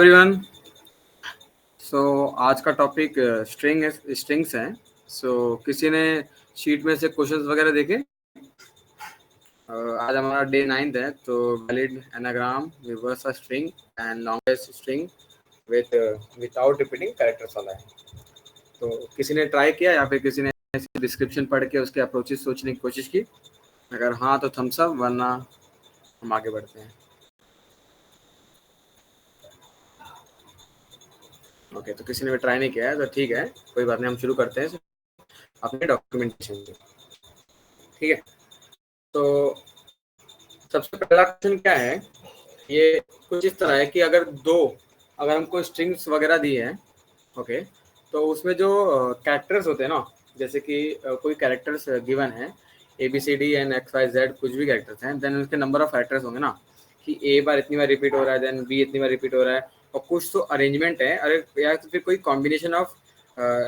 Everyone. आज का topic strings हैं। किसी ने शीट में से क्वेश्चंस वगैरह देखे? आज हमारा डे 9 है। तो valid anagram, reverse a string and longest string without repeating characters वाला है। तो किसी ने ट्राई किया या फिर किसी ने डिस्क्रिप्शन पढ़ के उसके अप्रोचेस सोचने की कोशिश की? अगर हाँ तो थम्स अप, वरना हम आगे बढ़ते हैं। ओके, तो किसी ने भी ट्राई नहीं किया है तो ठीक है, कोई बात नहीं, हम शुरू करते हैं अपने डॉक्यूमेंटेशन से। ठीक है, तो सबसे पहला क्वेश्चन क्या है, ये कुछ इस तरह है कि अगर हमको स्ट्रिंग्स वगैरह दी है, ओके, तो उसमें जो कैरेक्टर्स होते हैं ना, जैसे कि कोई कैरेक्टर्स गिवन है ABCD एंड XYZ, कुछ भी कैरेक्टर्स हैं, देन उसके नंबर ऑफ कैरेक्टर्स होंगे ना, कि A बार इतनी बार रिपीट हो रहा है, देन B इतनी बार रिपीट हो रहा है, और कुछ तो अरेंजमेंट है, अरे या तो फिर कोई कॉम्बिनेशन ऑफ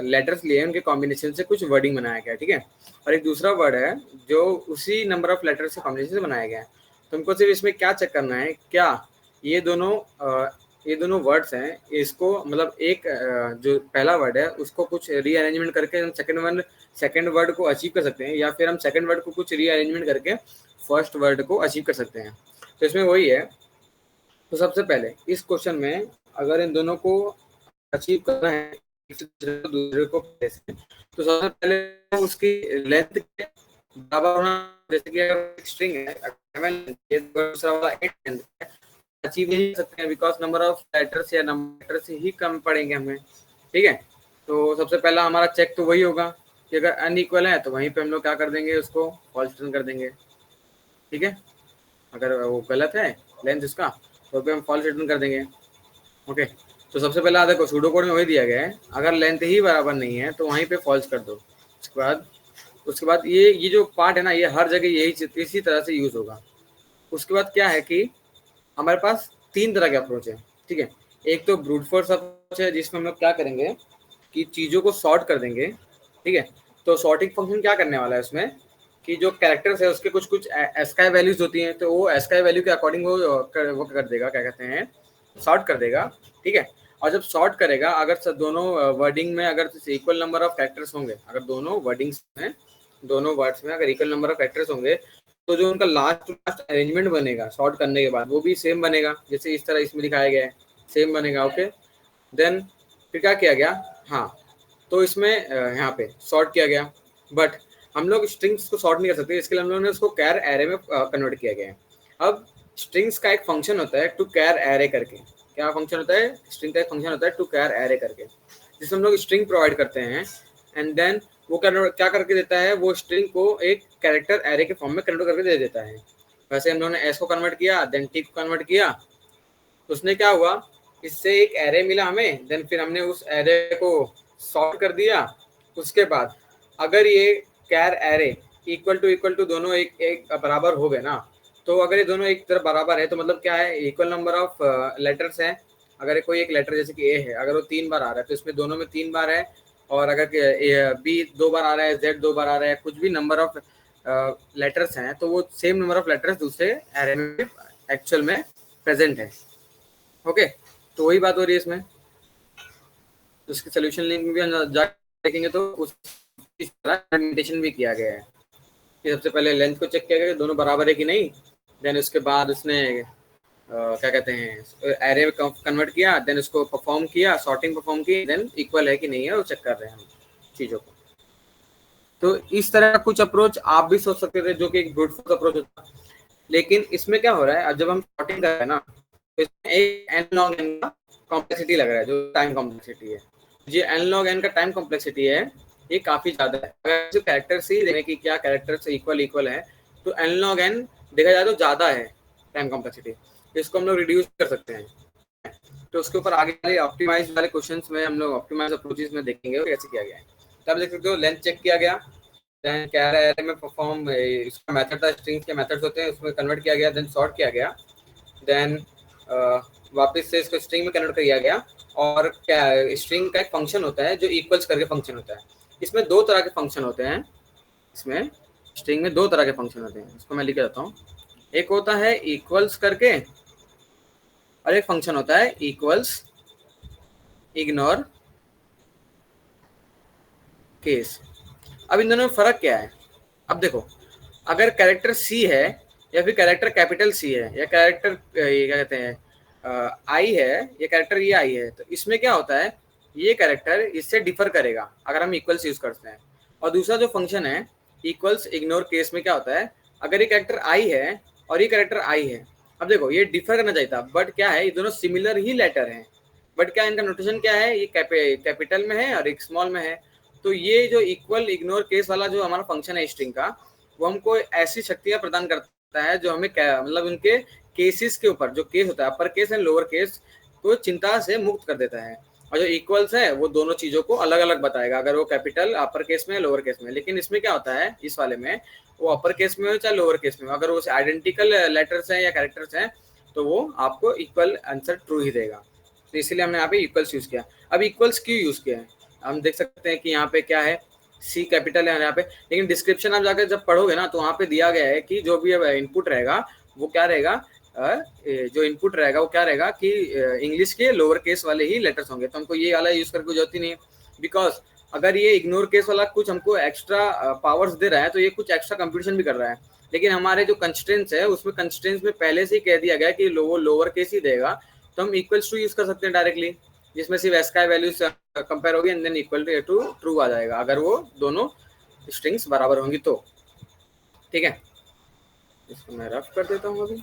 लेटर्स लिए, उनके कॉम्बिनेशन से कुछ वर्डिंग बनाया गया है। ठीक है, और एक दूसरा वर्ड है जो उसी नंबर ऑफ लेटर्स से कॉम्बिनेशन से बनाया गया है। तुमको सिर्फ इसमें क्या चेक करना है, क्या ये दोनों वर्ड्स हैं, इसको मतलब एक जो पहला वर्ड है उसको कुछ रीअरेंजमेंट करके हम सेकंड वर्ड को अचीव कर सकते हैं, या फिर हम सेकंड वर्ड को कुछ रीअरेंजमेंट करके फर्स्ट वर्ड को अचीव कर सकते हैं। तो इसमें वही है। तो सबसे पहले इस क्वेश्चन में अगर इन दोनों को अचीव करना है दूसरे को, तो सबसे पहले उसकी लेंथ बराबर होना। जैसे कि अगर स्ट्रिंग है, अचीव नहीं सकते हैं, बिकॉज नंबर ऑफ लेटर्स या नंबर से ही कम पड़ेंगे हमें। ठीक है, तो सबसे पहला हमारा चेक तो वही होगा कि अगर अनइक्वल है तो वहीं पे हम लोग क्या कर देंगे, उसको फॉल्स रिटर्न कर देंगे। ठीक है, अगर वो गलत है लेंथ उसका, तो पे हम फॉल्स रिटर्न कर देंगे। ओके, तो सबसे पहले देखो सूडो कोड में वही दिया गया है, अगर लेंथ ही बराबर नहीं है तो वहीं पे फॉल्स कर दो। उसके बाद ये जो पार्ट है ना, ये हर जगह यही इसी तरह से यूज होगा। उसके बाद क्या है कि हमारे पास तीन तरह के अप्रोच है। ठीक है, एक तो ब्रूट फोर्स अप्रोच है, जिसमें हम लोग क्या करेंगे कि चीज़ों को सॉर्ट कर देंगे। ठीक है, तो सॉर्टिंग फंक्शन क्या करने वाला है उसमें, कि जो कैरेक्टर्स है उसके कुछ कुछ एस्काई वैल्यूज होती हैं, तो वो एस्काई वैल्यू के अकॉर्डिंग वो कर देगा, क्या कहते हैं, सॉर्ट कर देगा। ठीक है, और जब सॉर्ट करेगा, अगर दोनों वर्डिंग में अगर इक्वल नंबर ऑफ कैरेक्टर्स होंगे, अगर दोनों वर्डिंग्स में, दोनों वर्ड्स में अगर इक्वल नंबर ऑफ कैरेक्टर्स होंगे, तो जो उनका लास्ट अरेंजमेंट बनेगा सॉर्ट करने के बाद, वो भी सेम बनेगा, जैसे इस तरह इसमें दिखाया गया है, सेम बनेगा। ओके, देन फिर क्या किया गया, हाँ, तो इसमें यहाँ पे सॉर्ट किया गया, बट हम लोग स्ट्रिंग्स को सॉर्ट नहीं कर सकते, इसके लिए हम लोगों ने उसको कैर एरे में कन्वर्ट किया गया है। अब स्ट्रिंग्स का एक फंक्शन होता है टू कैर एरे करके। क्या फंक्शन होता है? स्ट्रिंग का एक फंक्शन होता है टू कैर एरे करके, जिसमें हम लोग स्ट्रिंग प्रोवाइड करते हैं, एंड देन वो क्या करके देता है, वो स्ट्रिंग को एक कैरेक्टर एरे के फॉर्म में कन्वर्ट करके दे देता है। वैसे हम लोगों ने एस को कन्वर्ट किया, देन टी को कन्वर्ट किया, तो उसने क्या हुआ, इससे एक एरे मिला हमें, देन फिर हमने उस एरे को सॉर्ट कर दिया। उसके बाद अगर ये कैर एरे इक्वल टू दोनों एक बराबर हो गए ना, तो अगर ये दोनों एक तरफ बराबर है तो मतलब क्या है, इक्वल नंबर ऑफ लेटर्स हैं। अगर कोई एक लेटर जैसे कि ए है, अगर वो 3 बार आ रहा है तो इसमें दोनों में 3 बार है, और अगर बी 2 बार आ रहा है, जेड 2 बार आ रहा है, कुछ भी नंबर ऑफ लेटर्स हैं, तो वो सेम नंबर ऑफ लेटर्स दूसरे एरे में एक्चुअल में प्रेजेंट है। ओके, तो वही बात हो रही है इसमें। तो उसके सोल्यूशन लिंक में भी हम जाकर देखेंगे तो उस तरह भी किया गया है कि सबसे पहले लेंथ को चेक किया गया, दोनों बराबर है कि नहीं, देन उसके बाद उसने क्या कहते हैं, एरे में कन्वर्ट किया, देन उसको परफॉर्म किया, सॉर्टिंग परफॉर्म की, देन इक्वल है कि नहीं है वो चेक कर रहे हैं हम चीज़ों को। तो इस तरह का कुछ अप्रोच आप भी सोच सकते थे, जो कि एक ब्रूट फोर्स अप्रोच होता है। लेकिन इसमें क्या हो रहा है, अब जब हम सॉर्टिंग कर रहे हैं ना, तो इसमें एक एन लॉग एन का कॉम्प्लेक्सिटी लग रहा है, जो टाइम कॉम्प्लेक्सिटी है। ये एन लॉग एन का टाइम कॉम्प्लेक्सिटी है, ये काफ़ी ज़्यादा है। अगर जो कैरेक्टर्स ही देखें कि क्या कैरेक्टर्स इक्वल है, तो एन लॉग एन देखा जाए तो ज़्यादा है टाइम कॉम्प्लेक्सिटी। इसको हम लोग रिड्यूस कर सकते हैं। तो उसके ऊपर आगे वाले ऑप्टिमाइज वाले क्वेश्चंस में हम लोग ऑप्टिमाइज अप्रोचेस में देखेंगे कैसे किया गया है। तब देख सकते हो लेंथ चेक किया गया, देन क्या एरे में परफॉर्म, इसका मेथड था, स्ट्रिंग्स के मेथड्स होते हैं, उसमें कन्वर्ट किया गया, देन सॉर्ट किया गया, देन वापस से इसको स्ट्रिंग में कन्वर्ट किया गया। और क्या स्ट्रिंग का एक फंक्शन होता है जो इक्वल्स करके फंक्शन होता है। इसमें दो तरह के फंक्शन होते हैं, इसमें स्ट्रिंग में दो तरह के फंक्शन होते हैं, इसको मैं लिख देता हूँ। एक होता है इक्वल्स करके, और एक फंक्शन होता है इक्वल्स इग्नोर केस। अब इन दोनों में फर्क क्या है? अब देखो, अगर कैरेक्टर सी है या फिर कैरेक्टर कैपिटल सी है या कैरेक्टर ये क्या कहते हैं आई है या कैरेक्टर ये आई है, तो इसमें क्या होता है, ये कैरेक्टर इससे डिफर करेगा अगर हम इक्वल्स यूज करते हैं। और दूसरा जो फंक्शन है इक्वल्स इग्नोर केस में क्या होता है, अगर ये कैरेक्टर आई है और ये कैरेक्टर आई है, अब देखो ये डिफर करना चाहिए था, बट क्या है, ये दोनों सिमिलर ही लेटर हैं, बट क्या इनका नोटेशन क्या है, ये कैपिटल में है और एक स्मॉल में है। तो ये जो इक्वल इग्नोर केस वाला जो हमारा फंक्शन है स्ट्रिंग का, वो हमको ऐसी शक्तियां प्रदान करता है जो हमें मतलब उनके केसेस के ऊपर, जो केस होता है upper case and lower case, को चिंता से मुक्त कर देता है। और जो इक्वल्स है वो दोनों चीजों को अलग अलग बताएगा, अगर वो कैपिटल अपर केस में लोअर केस में। लेकिन इसमें क्या होता है, इस वाले में वो अपर केस में हो चाहे लोअर केस में हो, अगर वो आइडेंटिकल लेटर्स हैं या कैरेक्टर्स हैं तो वो आपको इक्वल आंसर ट्रू ही देगा। तो इसीलिए हमने यहाँ पे इक्वल्स यूज किया। अब इक्वल्स क्यों यूज किया है, हम देख सकते हैं कि यहाँ पे क्या है, सी कैपिटल है यहाँ पे, लेकिन डिस्क्रिप्शन आप जाकर जब पढ़ोगे ना तो वहाँ पे दिया गया है कि जो भी इनपुट रहेगा वो क्या रहेगा, जो इनपुट रहेगा वो क्या रहेगा कि इंग्लिश के लोअर केस वाले ही लेटर्स होंगे। तो हमको ये वाला यूज करके जरूरत ही नहीं है, बिकॉज अगर ये इग्नोर केस वाला कुछ हमको एक्स्ट्रा पावर्स दे रहा है तो ये कुछ एक्स्ट्रा कंप्यूटेशन भी कर रहा है। लेकिन हमारे जो कंस्ट्रेंट्स है उसमें कंस्ट्रेंट्स में पहले से ही कह दिया गया कि वो लोअर केस ही देगा, तो हम इक्वल्स टू यूज कर सकते हैं डायरेक्टली, जिसमें सिर्फ एस का वैल्यूज कंपेयर होगी and then equal to true आ जाएगा अगर वो दोनों स्ट्रिंग्स बराबर होंगी तो। ठीक है, इसको मैं रफ कर देता हूँ अभी।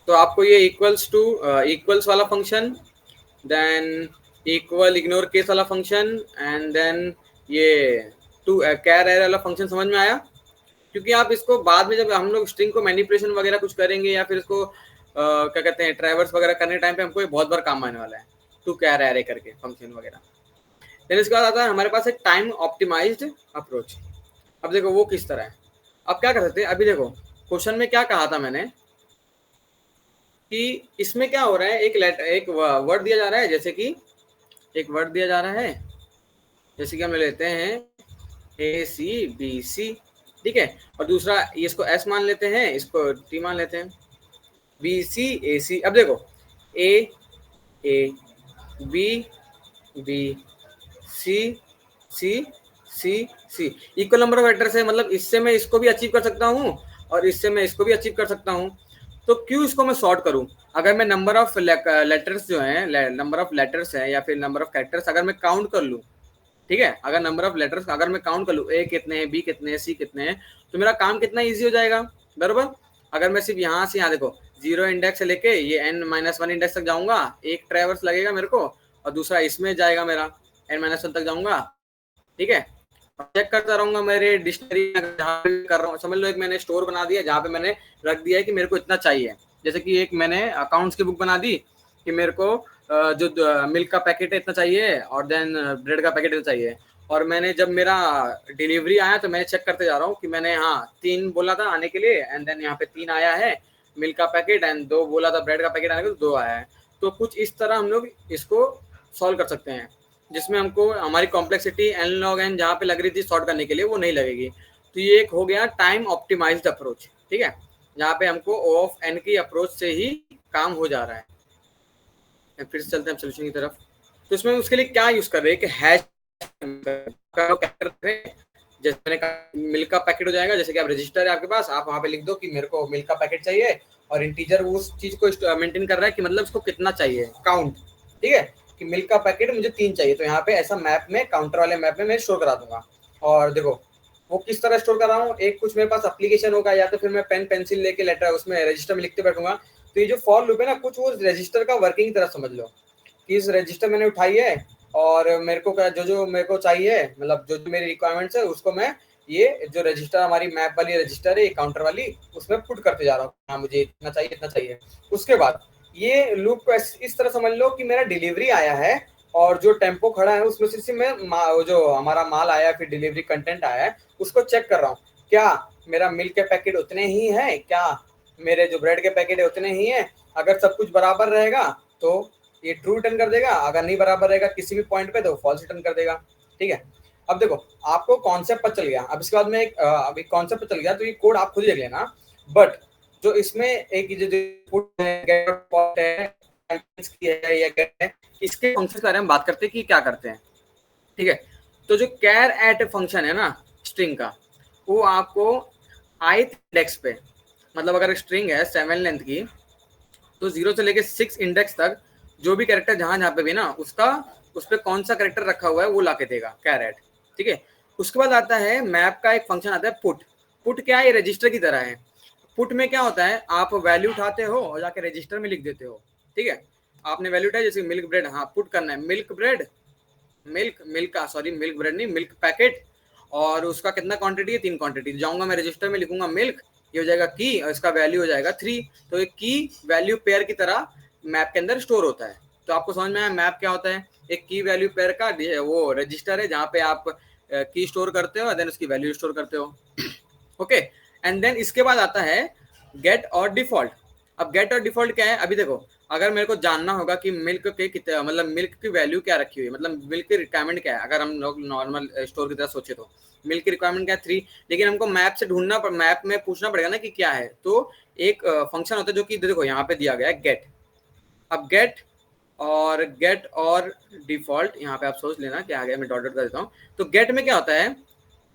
तो आपको ये इक्वल्स टू इक्वल्स वाला function, than equal ignore case वाला फंक्शन एंड देन ये टू कैर एरर वाला फंक्शन समझ में आया? क्योंकि आप इसको बाद में जब हम लोग स्ट्रिंग को मैनिपुलेशन वगैरह कुछ करेंगे या फिर इसको क्या कहते हैं ट्रैवर्स वगैरह करने टाइम पे हमको ये बहुत बार काम आने वाला है, टू कैर एरे करके फंक्शन वगैरह। फिर इसके बाद आता है हमारे पास एक टाइम ऑप्टिमाइज्ड अप्रोच। अब देखो वो किस तरह है, अब क्या कर सकते हैं, अभी देखो क्वेश्चन में क्या कहा था मैंने कि इसमें क्या हो रहा है, एक वर्ड दिया जा रहा है, जैसे कि एक वर्ड दिया जा रहा है, जैसे कि हम लेते हैं ए सी बी सी, ठीक है, और दूसरा इसको एस मान लेते हैं, इसको टी मान लेते हैं, बी सी ए सी। अब देखो A B B C C C C equal number of vectors है, मतलब इससे मैं इसको भी अचीव कर सकता हूँ और इससे मैं इसको भी अचीव कर सकता हूँ। तो क्यों इसको मैं सॉर्ट करूँ, अगर मैं नंबर ऑफ लेटर्स जो है, नंबर ऑफ लेटर्स है या फिर नंबर ऑफ कैरेक्टर्स अगर मैं काउंट कर लूँ, ठीक है, अगर नंबर ऑफ लेटर्स अगर मैं काउंट कर लूँ, ए कितने हैं, बी कितने हैं, सी कितने हैं, तो मेरा काम कितना ईजी हो जाएगा, बराबर। अगर मैं सिर्फ यहाँ से यहाँ देखो 0 इंडेक्स से लेके ये n-1 इंडेक्स तक जाऊंगा, एक ट्रैवर्स लगेगा मेरे को, और दूसरा इसमें जाएगा मेरा n-1 तक जाऊंगा, ठीक है, चेक करता रहूंगा मेरे डिक्शनरी जहाँ कर रहा हूँ। समझ लो एक मैंने स्टोर बना दिया जहाँ पे मैंने रख दिया है कि मेरे को इतना चाहिए, जैसे कि एक मैंने अकाउंट्स की बुक बना दी कि मेरे को जो मिल्क का पैकेट है इतना चाहिए और देन ब्रेड का पैकेट इतना चाहिए, और मैंने जब मेरा डिलीवरी आया तो मैंने चेक करते जा रहा हूँ कि मैंने हाँ 3 बोला था आने के लिए एंड देन यहाँ पे 3 आया है मिल्क का पैकेट एंड 2 बोला था ब्रेड का पैकेट आने के लिए 2 आया है। तो कुछ इस तरह हम लोग इसको सॉल्व कर सकते हैं, जिसमें हमको हमारी कॉम्प्लेक्सिटी n log n जहाँ पे लग रही थी सॉर्ट करने के लिए वो नहीं लगेगी। तो ये एक हो गया टाइम ऑप्टिमाइज्ड अप्रोच, ठीक है, जहाँ पे हमको O of n की अप्रोच से ही काम हो जा रहा है। फिर से चलते हैं सोल्यूशन की तरफ। तो इसमें उसके लिए क्या यूज कर रहे हैं कि हैश, जैसे मैंने कहा मिल्क का पैकेट हो जाएगा, जैसे कि आप रजिस्टर है आपके पास, आप वहाँ पे लिख दो कि मेरे को मिल्क का पैकेट चाहिए, और इंटीजर उस चीज को मेंटेन कर रहा है कि मतलब इसको कितना चाहिए काउंट, ठीक है, कि मिल्क का पैकेट मुझे 3 चाहिए, तो यहाँ पे ऐसा मैप में काउंटर वाले मैप में मैं स्टोर करा दूंगा। और देखो वो किस तरह स्टोर कर रहा हूँ, एक कुछ मेरे पास एप्लीकेशन होगा या तो फिर मैं पेन पेंसिल लेके लेटर उसमें रजिस्टर में लिखते बैठूंगा। तो ये जो फॉर लूप है ना, कुछ वो रजिस्टर का वर्किंग तरह समझ लो कि इस रजिस्टर मैंने उठाई है और मेरे को जो जो मेरे को चाहिए, मतलब जो जो मेरी रिक्वायरमेंट्स है उसको मैं ये जो रजिस्टर हमारी मैप वाली रजिस्टर है काउंटर वाली उसमें पुट करते जा रहा हूँ, हाँ मुझे इतना चाहिए इतना चाहिए। उसके बाद ये लूप को इस तरह समझ लो कि मेरा डिलीवरी आया है और जो टेम्पो खड़ा है उसमें से मैं जो हमारा माल आया फिर डिलीवरी कंटेंट आया है उसको चेक कर रहा हूँ, क्या मेरा मिल्क के पैकेट उतने ही है, क्या मेरे जो ब्रेड के पैकेट है उतने ही है। अगर सब कुछ बराबर रहेगा तो ये ट्रू रिटर्न कर देगा, अगर नहीं बराबर रहेगा किसी भी पॉइंट पे तो फॉल्स रिटर्न कर देगा, ठीक है। अब देखो आपको कॉन्सेप्ट पता चल गया, अब इसके बाद में अभी कॉन्सेप्ट पता चल गया तो ये कोड आप खुद ही देख लेना, बट जो इसमें एक जो पुट है, गेट पॉट है, की है या गेट है, इसके फंक्शन के बारे में बात करते हैं कि क्या करते हैं। ठीक है, तो जो कैर एट फंक्शन है ना स्ट्रिंग का, वो आपको ith इंडेक्स पे, मतलब अगर स्ट्रिंग है 7 लेंथ की, तो 0 से लेके 6 इंडेक्स तक जो भी कैरेक्टर जहां जहां पे भी ना उसका उस पर कौन सा कैरेक्टर रखा हुआ है वो लाके देगा कैर एट। ठीक है, उसके बाद आता है मैप का एक फंक्शन आता है पुट। पुट क्या है, ये रजिस्टर की तरह है। पुट में क्या होता है, आप वैल्यू उठाते हो और जाके रजिस्टर में लिख देते हो। ठीक है, आपने वैल्यू उठाई, जैसे मिल्क ब्रेड, हाँ पुट करना है मिल्क ब्रेड, मिल्क ब्रेड नहीं, मिल्क पैकेट, और उसका कितना क्वांटिटी है, 3 क्वांटिटी। जाऊंगा मैं रजिस्टर में लिखूंगा मिल्क, ये हो जाएगा की, और इसका वैल्यू हो जाएगा 3। तो एक की वैल्यू पेयर की तरह मैप के अंदर स्टोर होता है। तो आपको समझ में आया मैप क्या होता है, एक की वैल्यू पेयर का वो रजिस्टर है जहाँ पे आप की स्टोर करते हो, देन उसकी वैल्यू स्टोर करते हो। ओके, एंड देन इसके बाद आता है गेट और डिफॉल्ट। अब गेट और डिफॉल्ट क्या है, अभी देखो अगर मेरे को जानना होगा कि मिल्क के कितने, मतलब मिल्क की वैल्यू क्या रखी हुई है, मतलब मिल्क की रिक्वायरमेंट क्या है, अगर हम लोग नॉर्मल स्टोर की तरह सोचे तो मिल्क की रिक्वायरमेंट क्या है 3, लेकिन हमको मैप से ढूंढना, मैप में पूछना पड़ेगा ना कि क्या है। तो एक फंक्शन होता है जो कि देखो यहाँ पे दिया गया है गेट। अब गेट और डिफॉल्ट यहाँ पे आप सोच लेना क्या आ गया, मैं डॉट डॉट कर देता हूँ। तो गेट में क्या होता है,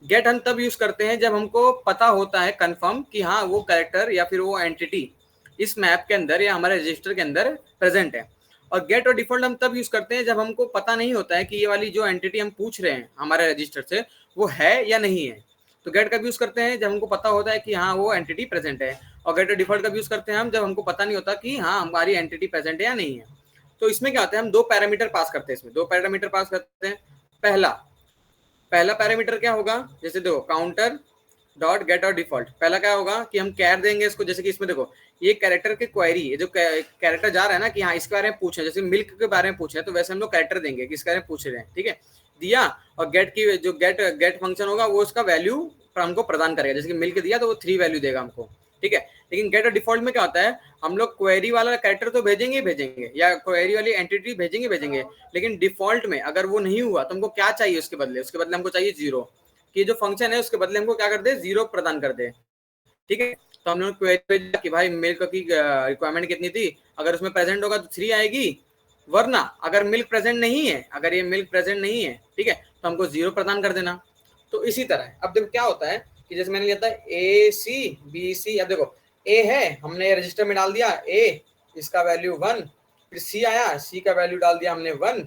गेट हम तब यूज करते हैं जब हमको पता होता है कंफर्म कि हाँ वो कैरेक्टर या फिर वो एंटिटी इस मैप के अंदर या हमारे रजिस्टर के अंदर प्रेजेंट है। और गेट और डिफॉल्ट हम तब यूज करते हैं जब हमको पता नहीं होता है कि ये वाली जो एंटिटी हम पूछ रहे हैं हमारे रजिस्टर से वो है या नहीं है। तो गेट कब यूज करते हैं, जब हमको पता होता है कि हाँ वो एंटिटी प्रेजेंट है। और गेट और डिफॉल्ट कब यूज करते हैं हम, जब हमको पता नहीं होता कि हाँ हमारी एंटिटी प्रेजेंट है या नहीं है। तो इसमें क्या होता है, हम 2 पैरामीटर पास करते हैं, इसमें 2 पैरामीटर पास करते हैं। पहला पैरामीटर क्या होगा, जैसे देखो काउंटर डॉट गेट और डिफॉल्ट, पहला क्या होगा कि हम कैर देंगे इसको, जैसे कि इसमें देखो ये कैरेक्टर की क्वेरी है, जो कैरेक्टर जा रहा है ना कि हाँ इसके बारे में पूछे, जैसे मिल्क के बारे में पूछे तो वैसे हम लोग कैरेक्टर देंगे कि इसके बारे में पूछ रहे हैं। ठीक है, दिया, और गेट की जो गेट फंक्शन होगा वो उसका वैल्यू हमको प्रदान करेगा, जैसे कि मिल्क दिया तो वो 3 वैल्यू देगा हमको। ठीक है, लेकिन गेट और डिफॉल्ट में क्या होता है, हम लोग क्वेरी वाला कैरेक्टर तो भेजेंगे या क्वेरी वाली एंटिटी भेजेंगे, लेकिन डिफॉल्ट में अगर वो नहीं हुआ तो हमको क्या चाहिए उसके बदले हमको चाहिए 0, कि जो फंक्शन है उसके बदले हमको क्या कर दे, 0 प्रदान कर दे। ठीक है, तो हम लोग क्वेरी कि भाई मिल्क की रिक्वायरमेंट कितनी थी, अगर उसमें प्रेजेंट होगा तो 3 आएगी, वरना अगर मिल्क प्रेजेंट नहीं है, अगर ये मिल्क प्रेजेंट नहीं है, ठीक है, तो हमको 0 प्रदान कर देना। तो इसी तरह अब देखो क्या होता है कि जैसे मैंने लिया था ACBC, अब देखो ए है, हमने रजिस्टर में डाल दिया ए, इसका वैल्यू 1, फिर सी आया, सी का वैल्यू डाल दिया हमने 1,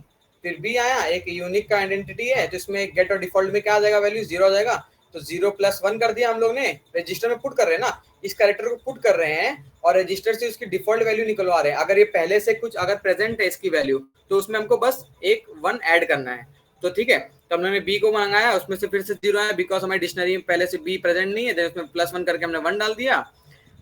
फिर बी आया, एक यूनिक का आइडेंटिटी है तो इसमें गेट और डिफॉल्ट में क्या आ जाएगा, वैल्यू 0 आ जाएगा। तो 0 + 1 कर दिया हम लोग ने, रजिस्टर में पुट कर रहे हैं ना, इस कैरेक्टर को पुट कर रहे हैं और रजिस्टर से उसकी डिफॉल्ट वैल्यू निकलवा रहे हैं। अगर ये पहले से कुछ अगर प्रेजेंट है इसकी वैल्यू तो उसमें हमको बस एक 1 ऐड करना है। तो ठीक है, तो हमने बी को मंगाया, उसमें से फिर से 0 आया बिकॉज हमारी डिक्शनरी में पहले से बी प्रेजेंट नहीं है, देन उसमें +1 करके हमने 1 डाल दिया।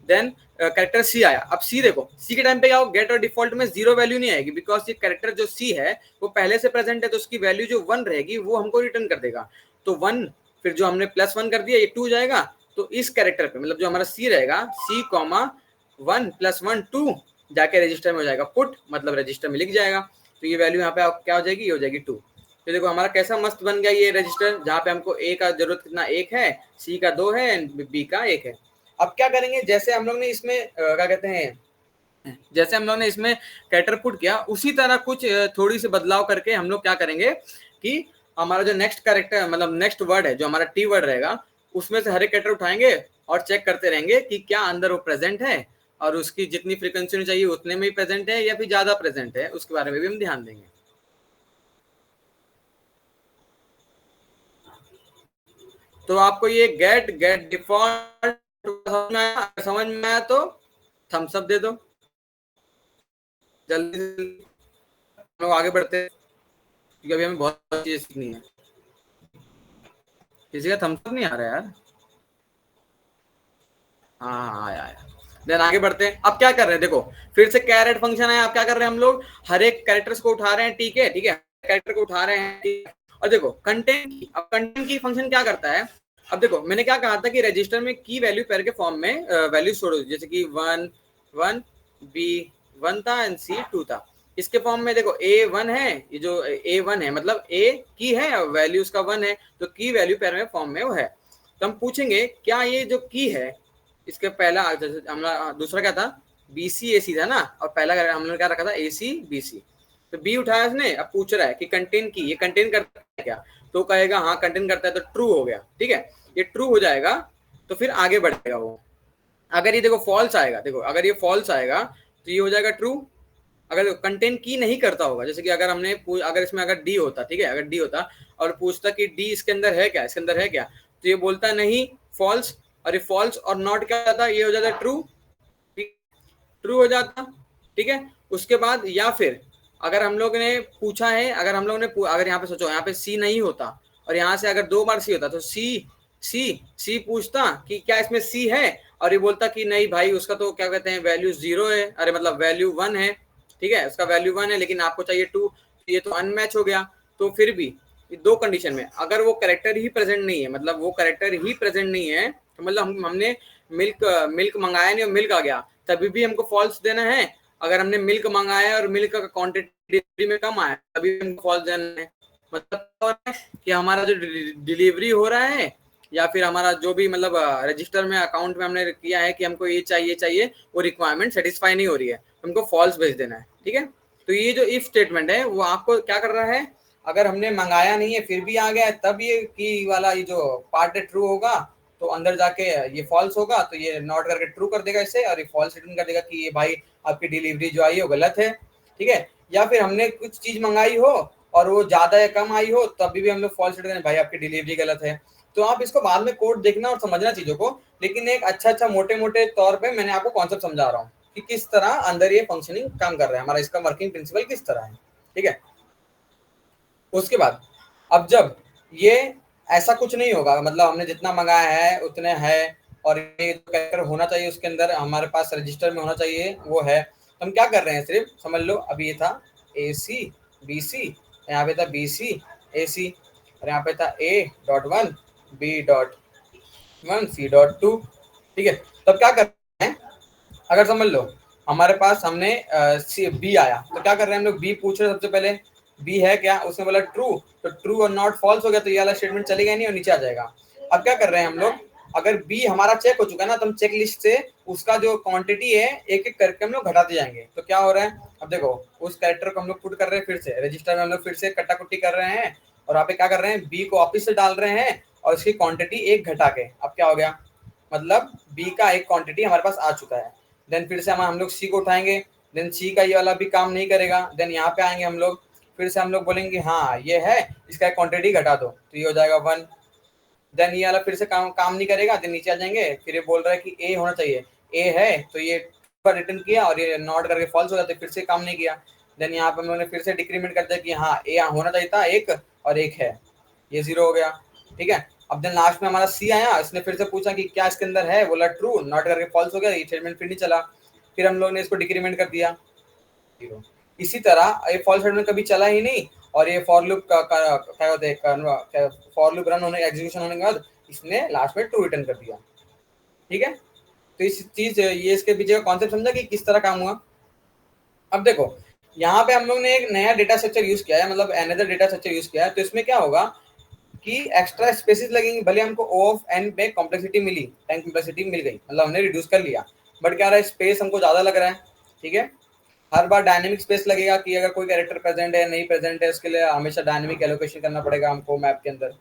देन कैरेक्टर सी आया, अब सी देखो सी के टाइम पे क्या हो, गेट और डिफॉल्ट में 0 वैल्यू नहीं आएगी बिकॉज ये कैरेक्टर जो सी है वो पहले से प्रेजेंट है, तो उसकी वैल्यू जो 1 रहेगी वो हमको रिटर्न कर देगा। तो 1 फिर जो हमने +1 कर दिया ये 2 जाएगा, तो इस कैरेक्टर पे मतलब जो हमारा सी रहेगा C, 1 + 1 2 जाके रजिस्टर में हो जाएगा पुट, मतलब रजिस्टर में लिख जाएगा। तो ये वैल्यू यहाँ पे क्या हो जाएगी, ये हो जाएगी 2। तो देखो हमारा कैसा मस्त बन गया ये रजिस्टर, जहाँ पे हमको A का जरूरत कितना 1 है, C का 2 है, B का 1 है। अब क्या करेंगे, जैसे हम लोग ने इसमें क्या कहते हैं, जैसे हम लोग ने इसमें कैरेक्टर पुट किया उसी तरह कुछ थोड़ी सी बदलाव करके हम लोग क्या करेंगे कि हमारा जो नेक्स्ट कैरेक्टर मतलब नेक्स्ट वर्ड है जो हमारा टी वर्ड रहेगा उसमें से हर एक कैरेक्टर उठाएंगे और चेक करते रहेंगे कि क्या अंदर वो प्रेजेंट है और उसकी जितनी फ्रीक्वेंसी होनी चाहिए उतने में ही प्रेजेंट है या फिर ज्यादा प्रेजेंट है, उसके बारे में भी हम ध्यान देंगे। तो आपको ये गेट डिफॉल्ट समझ में आया तो थम्स अप दे दो, जल्दी हम लोग आगे बढ़ते हैं क्योंकि अभी हमें बहुत चीजें सीखनी है। किसी का थम्स अप नहीं आ रहा यार, हाँ आया आया। देन आगे बढ़ते हैं, अब क्या कर रहे हैं देखो फिर से कैरेट फंक्शन है। अब क्या कर रहे हैं हम लोग, हर एक कैरेक्टर्स को उठा रहे हैं, ठीक है कैरेक्टर को उठा रहे हैं और देखो कंटेंट, अब कंटेंट की फंक्शन क्या करता है, अब देखो मैंने क्या कहा था कि रजिस्टर में की वैल्यू पेयर के फॉर्म में वैल्यू स्टोर होती है, जैसे कि 1 1 B 1 था एंड C 2 था। इसके फॉर्म में देखो A1 है, ये जो A1 है मतलब A की है वैल्यू उसका 1 है, तो की वैल्यू पेयर में फॉर्म में वो है। तो हम पूछेंगे क्या ये जो की है इसके पहला हमारा दूसरा क्या था, BC AC था ना, और पहला हमने क्या रखा था, AC BC। तो बी उठाया इसने, अब पूछ रहा है कि कंटेन की, ये कंटेन करता है क्या, तो कहेगा हाँ कंटेन करता है, तो ट्रू हो गया। ठीक है, ये ट्रू हो जाएगा तो फिर आगे बढ़ेगा वो। अगर ये देखो फॉल्स आएगा, देखो अगर ये फॉल्स आएगा तो ये हो जाएगा ट्रू। अगर कंटेन की नहीं करता होगा, जैसे कि अगर हमने अगर इसमें अगर डी होता, ठीक है, अगर डी होता और पूछता कि डी इसके अंदर है क्या, इसके अंदर है क्या, तो ये बोलता नहीं, फॉल्स। और ये फॉल्स और नॉट क्या होता, ये हो जाता ट्रू, ट्रू हो जाता। ठीक है, उसके बाद या फिर अगर हम लोग ने पूछा है, अगर हम लोग ने अगर यहाँ पे सोचो, यहाँ पे सी नहीं होता और यहाँ से अगर 2 बार सी होता, तो सी पूछता कि क्या इसमें सी है, और ये बोलता कि नहीं भाई उसका तो क्या कहते हैं वैल्यू 0 है, अरे मतलब वैल्यू 1 है। ठीक है, उसका वैल्यू 1 है लेकिन आपको चाहिए 2, ये तो अनमैच हो गया। तो फिर भी 2 कंडीशन में अगर वो करेक्टर ही प्रेजेंट नहीं है, मतलब वो करेक्टर ही प्रेजेंट नहीं है, तो मतलब हमने मिल्क मंगाया नहीं और मिल्क आ गया, तभी भी हमको फॉल्स देना है। अगर हमने मिल्क मंगाया और मिल्क का क्वांटिटी में कम आया, तभी हमको फॉल्स देना है। मतलब कि हमारा जो डिलीवरी हो रहा है या फिर हमारा जो भी मतलब रजिस्टर में अकाउंट में हमने किया है कि हमको ये चाहिए, वो रिक्वायरमेंट सेटिस्फाई नहीं हो रही है, हमको फॉल्स भेज देना है। ठीक है, तो ये जो इफ स्टेटमेंट है वो आपको क्या कर रहा है, अगर हमने मंगाया नहीं है फिर भी आ गया है, तब ये की वाला ये जो पार्ट है ट्रू होगा, तो अंदर जाके ये फॉल्स होगा, तो ये नॉट करके ट्रू कर देगा इसे, और ये फॉल्स रिटर्न कर देगा कि ये भाई आपकी डिलीवरी जो आई है वो गलत है। ठीक है, या फिर हमने कुछ चीज मंगाई हो और वो ज्यादा या कम आई हो, तभी भी हम लोग फॉल्स रिटर्न, भाई आपकी डिलीवरी गलत है। तो आप इसको बाद में कोड देखना और समझना चीजों को, लेकिन एक अच्छा मोटे मोटे तौर पे मैंने आपको कॉन्सेप्ट समझा रहा हूँ कि किस तरह अंदर ये फंक्शनिंग काम कर रहा है, हमारा इसका वर्किंग प्रिंसिपल किस तरह है। ठीक है, उसके बाद अब जब ये ऐसा कुछ नहीं होगा, मतलब हमने जितना मंगाया है उतने है, और ये कैरेक्टर होना चाहिए उसके अंदर, हमारे पास रजिस्टर में होना चाहिए वो है, तो हम क्या कर रहे हैं, सिर्फ समझ लो अभी ये था AC BC, यहाँ पे था BC AC, और यहाँ पे था A.1 B.1 C.2। ठीक है, तब क्या कर रहे हैं, अगर समझ लो हमारे पास हमने बी आया, तो क्या कर रहे हैं हम लोग, बी पूछ रहे हैं सबसे पहले, बी है क्या, उसने बोला ट्रू, तो ट्रू और नॉट फॉल्स हो गया, तो ये वाला स्टेटमेंट चलेगा नहीं और नीचे आ जाएगा। अब क्या कर रहे हैं हम लोग, अगर बी हमारा चेक हो चुका है ना, तो हम चेक लिस्ट से उसका जो क्वांटिटी है एक एक करके हम लोग घटाते जाएंगे। तो क्या हो रहा है, अब देखो उस कैरेक्टर को हम लोग पुट कर रहे हैं, फिर से रजिस्टर में हम लोग फिर से कट्टा कुट्टी कर रहे हैं, और यहाँ पे क्या कर रहे हैं, बी को वापिस से डाल रहे हैं और उसकी क्वांटिटी एक घटा के, अब क्या हो गया, मतलब बी का एक क्वांटिटी हमारे पास आ चुका है। देन फिर से हम लोग सी को उठाएंगे, देन सी का ये वाला भी काम नहीं करेगा, देन यहाँ पे आएंगे हम लोग, फिर से हम लोग बोलेंगे हाँ ये है, इसका क्वांटिटी घटा दो, तो ये हो जाएगा 1। देन ये वाला फिर से काम नहीं करेगा, देन नीचे आ जाएंगे, फिर ये बोल रहा है कि ए होना चाहिए, ए है, तो ये रिटर्न किया और ये नॉट करके फॉल्स हो जाता है, फिर से काम नहीं किया। देन यहाँ पे हमने फिर से डिक्रीमेंट कर दिया कि हाँ ए होना चाहिए था एक, और एक है, ये 0 हो गया। ठीक है, अब देन लास्ट में हमारा सी आया, इसने फिर से पूछा कि क्या इसके अंदर है, बोला ट्रू, नॉट करके फॉल्स हो गया, ये स्टेटमेंट फिर नहीं चला, फिर हम लोग ने इसको डिक्रीमेंट कर दिया 0। इसी तरह ये फॉल्स स्टेटमेंट कभी चला ही नहीं, और ये फॉर लूप क्या होता है, फॉर लूप रन होने एग्जीक्यूशन होने के बाद इसने लास्ट में ट्रू रिटर्न कर दिया। ठीक है, तो इस चीज ये इसके पीछे का कॉन्सेप्ट समझा कि किस तरह काम हुआ। अब देखो यहाँ पे हम लोग ने एक नया डेटा स्ट्रक्चर यूज किया है, मतलब अनदर डेटा स्ट्रक्चर यूज किया है, तो इसमें क्या होगा कि एक्स्ट्रा स्पेसेस लगेंगे, भले हमको O ऑफ n पे कॉम्प्लेक्सिटी मिली, टाइम कॉम्प्लेक्सिटी मिल गई, मतलब हमने रिड्यूस कर लिया, बट क्या रहा है, स्पेस हमको ज्यादा लग रहा है। ठीक है, हर बार डायनेमिक स्पेस लगेगा कि अगर कोई कैरेक्टर प्रेजेंट है नहीं प्रेजेंट है, उसके लिए हमेशा डायनेमिक एलोकेशन करना पड़ेगा हमको मैप के अंदर।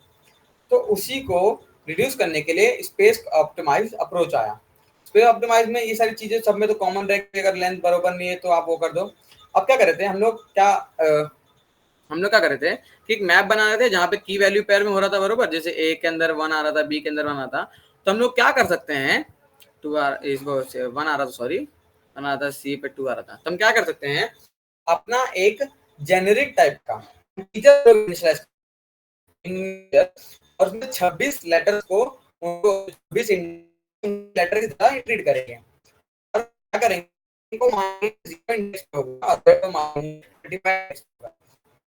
तो उसी को रिड्यूस करने के लिए स्पेस ऑप्टिमाइज अप्रोच आया। स्पेस ऑप्टिमाइज में ये सारी चीजें सब में तो कॉमन रहेगी, अगर लेंथ बरोबर नहीं है तो आप वो कर दो। अब क्या कर रहे थे हम लोग क्या कर रहे थे कि एक मैप बना रहे थे जहाँ पे की वैल्यू पेयर में हो रहा था बरोबर, जैसे ए के अंदर 1 आ रहा था, बी के अंदर 1 आ रहा था, तो हम लोग क्या कर सकते हैं, 2 इसको 1 आ रहा था, सॉरी 1 आ रहा था, सी पे 2 आ रहा था, तो हम क्या कर सकते हैं, अपना एक जेनेरिक टाइप का टीचर और उसमें 26 लेटर्स को 26 लेटर की तरह ट्रीट करेंगे, और क्या करेंगे, इनको मानेंगे इंडेक्स होगा और तो मानेंगे 25 होगा,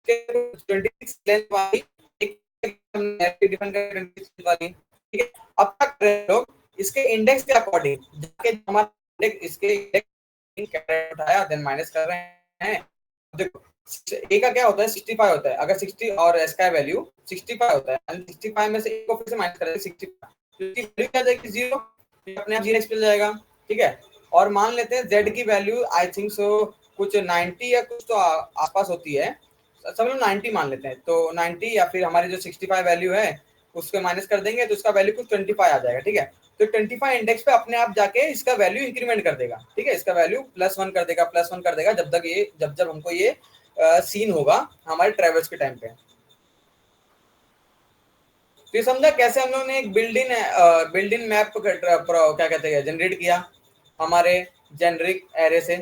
26 लेंथ वाली एक डिफाइन कर 26 वाली। ठीक है, अब क्या कर रहे हैं लोग, इसके इंडेक्स के अकॉर्डिंग जाके हमारा इंडेक्स, इसके इंडेक्स उठाया देन माइनस कर रहे हैं। देखो ए का क्या होता है, 65 होता है, अगर 60 और एस का वैल्यू 65 होता है, 65 में से ए को फिर से माइनस करेंगे 65, तो इसकी वैल्यू क्या आ जाएगी 0। अपने आप 0x पे जाएगा, ठीक है। और मान लेते हैं z की वैल्यू आई थिंक सो कुछ 90 या कुछ तो आसपास होती है, सब लोग 90 मान लेते हैं, तो 90 या फिर हमारी जो 65 वैल्यू है उसको माइनस कर देंगे तो उसका वैल्यू कुछ 25 आ जाएगा, ठीक है। तो 25 इंडेक्स पे अपने आप जाके इसका वैल्यू इंक्रीमेंट कर देगा, ठीक है, इसका वैल्यू +1 कर देगा, +1 कर देगा, जब तक ये जब हमको ये सीन होगा हमारे ट्रेवल्स के टाइम पे। तो ये समझा कैसे हम लोग ने एक बिल्ड इन मैप क्या कहते हैं जनरेट किया हमारे जेनरिक एरे से।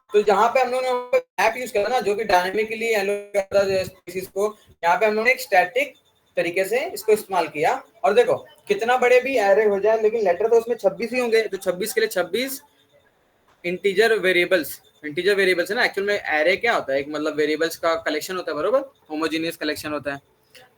तो जहां पे हम लोग ने मैप यूज किया ना, जो कि डायनेमिकली एलोकेट करता है स्पीशीज को, यहाँ पे हम लोग ने एक स्टैटिक तरीके से इसको इस्तेमाल किया। और देखो कितना बड़े भी एरे हो जाए, लेकिन लेटर तो उसमें 26 ही होंगे, तो 26 के लिए 26 इंटीजर वेरिएबल्स है ना। एक्चुअल में एरे क्या होता है, एक मतलब वेरिएबल्स का कलेक्शन होता है, बरोबर, होमोजीनियस कलेक्शन होता है।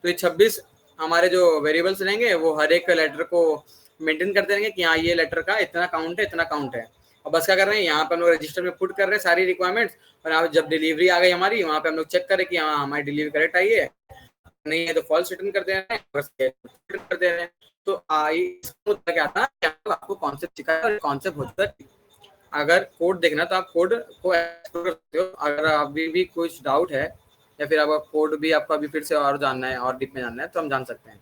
तो ये 26 हमारे जो वेरिएबल्स रहेंगे वो हर एक लेटर को मेंटेन करते रहेंगे कि हाँ ये लेटर का इतना काउंट है, इतना काउंट है। और बस क्या कर रहे हैं, यहाँ पे हम लोग रजिस्टर में पुट कर रहे हैं सारी रिक्वायरमेंट्स, और यहाँ जब डिलीवरी आ गई हमारी, वहाँ पे हम लोग चेक करें कि हाँ हमारी डिलीवरी करेक्ट आई है, नहीं है तो फॉल्स रिटर्न कर दे रहे हैं, बस रिटर्न कर दे रहे हैं। तो क्या था, आपको कॉन्सेप्ट सिखाया और कॉन्सेप्ट होता है। अगर कोड देखना तो आप कोड को एक्सप्लोर कर सकते हो, अगर अभी भी कुछ डाउट है या फिर आपका कोड भी आपको अभी फिर से और जानना है और डीप में जानना है तो हम जान सकते हैं,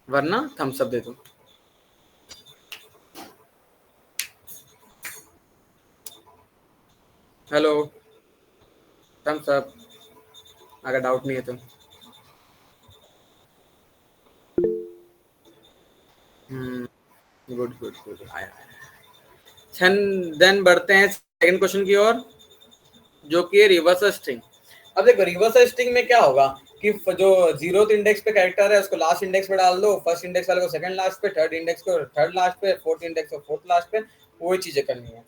वरना थम्स अप दे दो। हेलो, थम्स अप अगर डाउट नहीं है तो। गुड गुड गुड, आया। देन बढ़ते हैं सेकंड क्वेश्चन की ओर, जो कि है रिवर्स स्ट्रिंग। अब देखो रिवर्स स्ट्रिंग में क्या होगा कि जो 0th इंडेक्स पे कैरेक्टर है उसको लास्ट इंडेक्स पे डाल दो, फर्स्ट इंडेक्स वाले को सेकंड लास्ट पे, थर्ड इंडेक्स को थर्ड लास्ट पे, फोर्थ इंडेक्स को फोर्थ लास्ट पे, वही चीजें करनी है,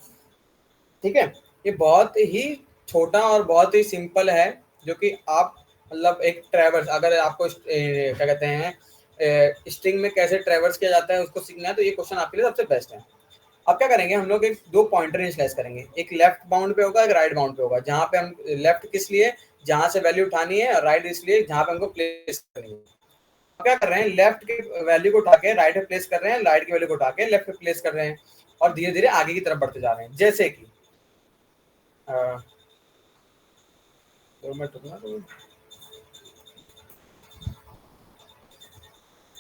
ठीक है। ये बहुत ही छोटा और बहुत ही सिंपल है, जो कि आप मतलब एक ट्रैवर्स, अगर आपको क्या कहते हैं स्ट्रिंग में कैसे ट्रैवर्स किया जाता है उसको सीखना है, तो ये क्वेश्चन आपके लिए सबसे बेस्ट है। अब क्या करेंगे हम लोग, एक दो पॉइंटर इनिशियलाइज करेंगे, एक लेफ्ट बाउंड पे होगा, एक राइट बाउंड पे होगा। जहां पे हम लेफ्ट किस लिए, जहां से वैल्यू उठानी है, और राइट इसलिए जहां पे हमको प्लेस करनी है। अब क्या कर रहे हैं, लेफ्ट की वैल्यू को उठा के राइट पे प्लेस कर रहे हैं, राइट की वैल्यू को उठा के लेफ्ट पे प्लेस कर रहे हैं, और धीरे धीरे आगे की तरफ बढ़ते जा रहे हैं। जैसे कि 2 मिनट रुकना,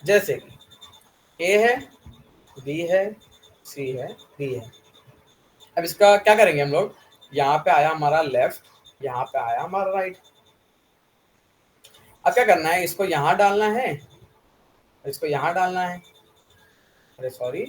जैसे कि ए है, बी है, सी है, डी है। अब इसका क्या करेंगे हम लोग, यहाँ पे आया हमारा लेफ्ट, यहाँ पे आया हमारा राइट। अब क्या करना है, इसको यहाँ डालना है, इसको यहाँ डालना है, अरे सॉरी,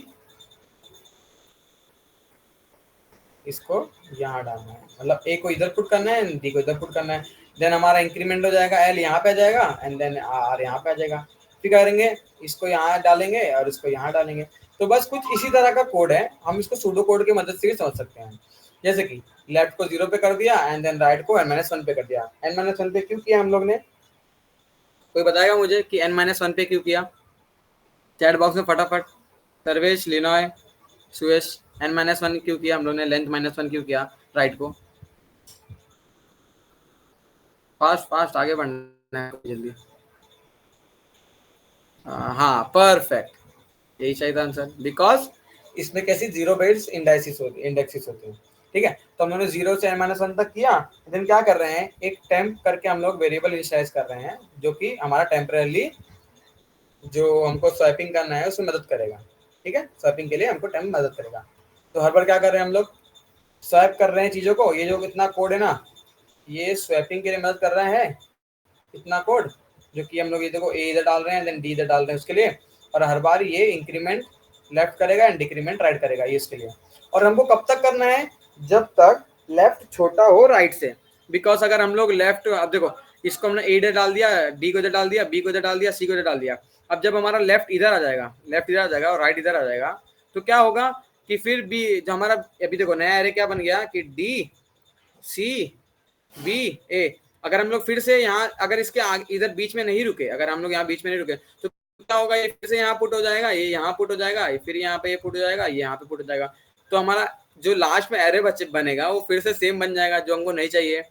इसको यहाँ डालना है, मतलब ए को इधर पुट करना है, डी को इधर पुट करना है। देन हमारा इंक्रीमेंट हो जाएगा, एल यहाँ पे आ जाएगा, एंड देन आर यहाँ पे आ जाएगा। फिर करेंगे, इसको यहाँ डालेंगे और इसको यहाँ डालेंगे। तो बस कुछ इसी तरह का कोड है, हम इसको सूडो कोड की मदद से भी समझ सकते हैं। जैसे कि लेफ्ट को 0 पे कर दिया, एंड देन राइट को n-1 पे कर दिया। n-1 पे क्यों किया हम लोग ने, कोई बताएगा मुझे कि n-1 पे क्यों किया? चैट बॉक्स में फटाफट। सर्वेश, लिनॉय, सुयश, n-1 क्यों किया हम लोग ने, लेंथ -1 क्यों किया राइट को? फास्ट फास्ट आगे बढ़ना है जल्दी। हाँ परफेक्ट, यही चाहिए था आंसर, बिकॉज इसमें कैसी 0 बेस्ड इंडेक्सिस होती है, ठीक है। तो हम लोगने 0 से n-1 तक किया। देन क्या कर रहे हैं, एक टेम्प करके हम लोग वेरिएबल इनिशियलाइज कर रहे हैं, जो कि हमारा टेम्परेली जो हमको स्वैपिंग करना है उसमें मदद करेगा, ठीक है। स्वैपिंग के लिए हमको टेम्प मदद करेगा। तो हर बार क्या कर रहे हैं हम लोग, स्वैप कर रहे हैं चीज़ों को। ये जो इतना कोड है ना, ये स्वैपिंग के लिए मदद कर रहा है, इतना कोड, जो कि हम लोग ये देखो ए इधर डाल रहे हैं, देन डी इधर डाल रहे हैं उसके लिए। और हर बार ये इंक्रीमेंट लेफ्ट करेगा एंड डिक्रीमेंट राइट करेगा, ये इसके लिए। और हमको कब तक करना है, जब तक लेफ्ट छोटा हो राइट से। बिकॉज अगर हम लोग लेफ्ट, अब देखो इसको हमने ए इधर डाल दिया, डी को इधर डाल दिया, बी को इधर डाल दिया, सी को इधर डाल दिया। अब जब हमारा लेफ्ट इधर आ जाएगा, लेफ्ट इधर आ जाएगा और राइट इधर आ जाएगा, तो क्या होगा कि फिर बी जो हमारा अभी देखो नया एरे क्या बन गया कि डी सी बी ए। अगर हम लोग फिर से यहाँ अगर इसके इधर बीच में नहीं रुके, अगर हम लोग यहाँ बीच में नहीं रुके, तो क्या होगा, ये फिर से यहाँ पुट हो जाएगा, ये यहाँ पुट हो जाएगा, फिर यहाँ पे ये पुट हो जाएगा, ये यहाँ पे पुट हो जाएगा। तो हमारा जो लास्ट में एरे बनेगा वो फिर से सेम बन जाएगा, जो हमको नहीं चाहिए।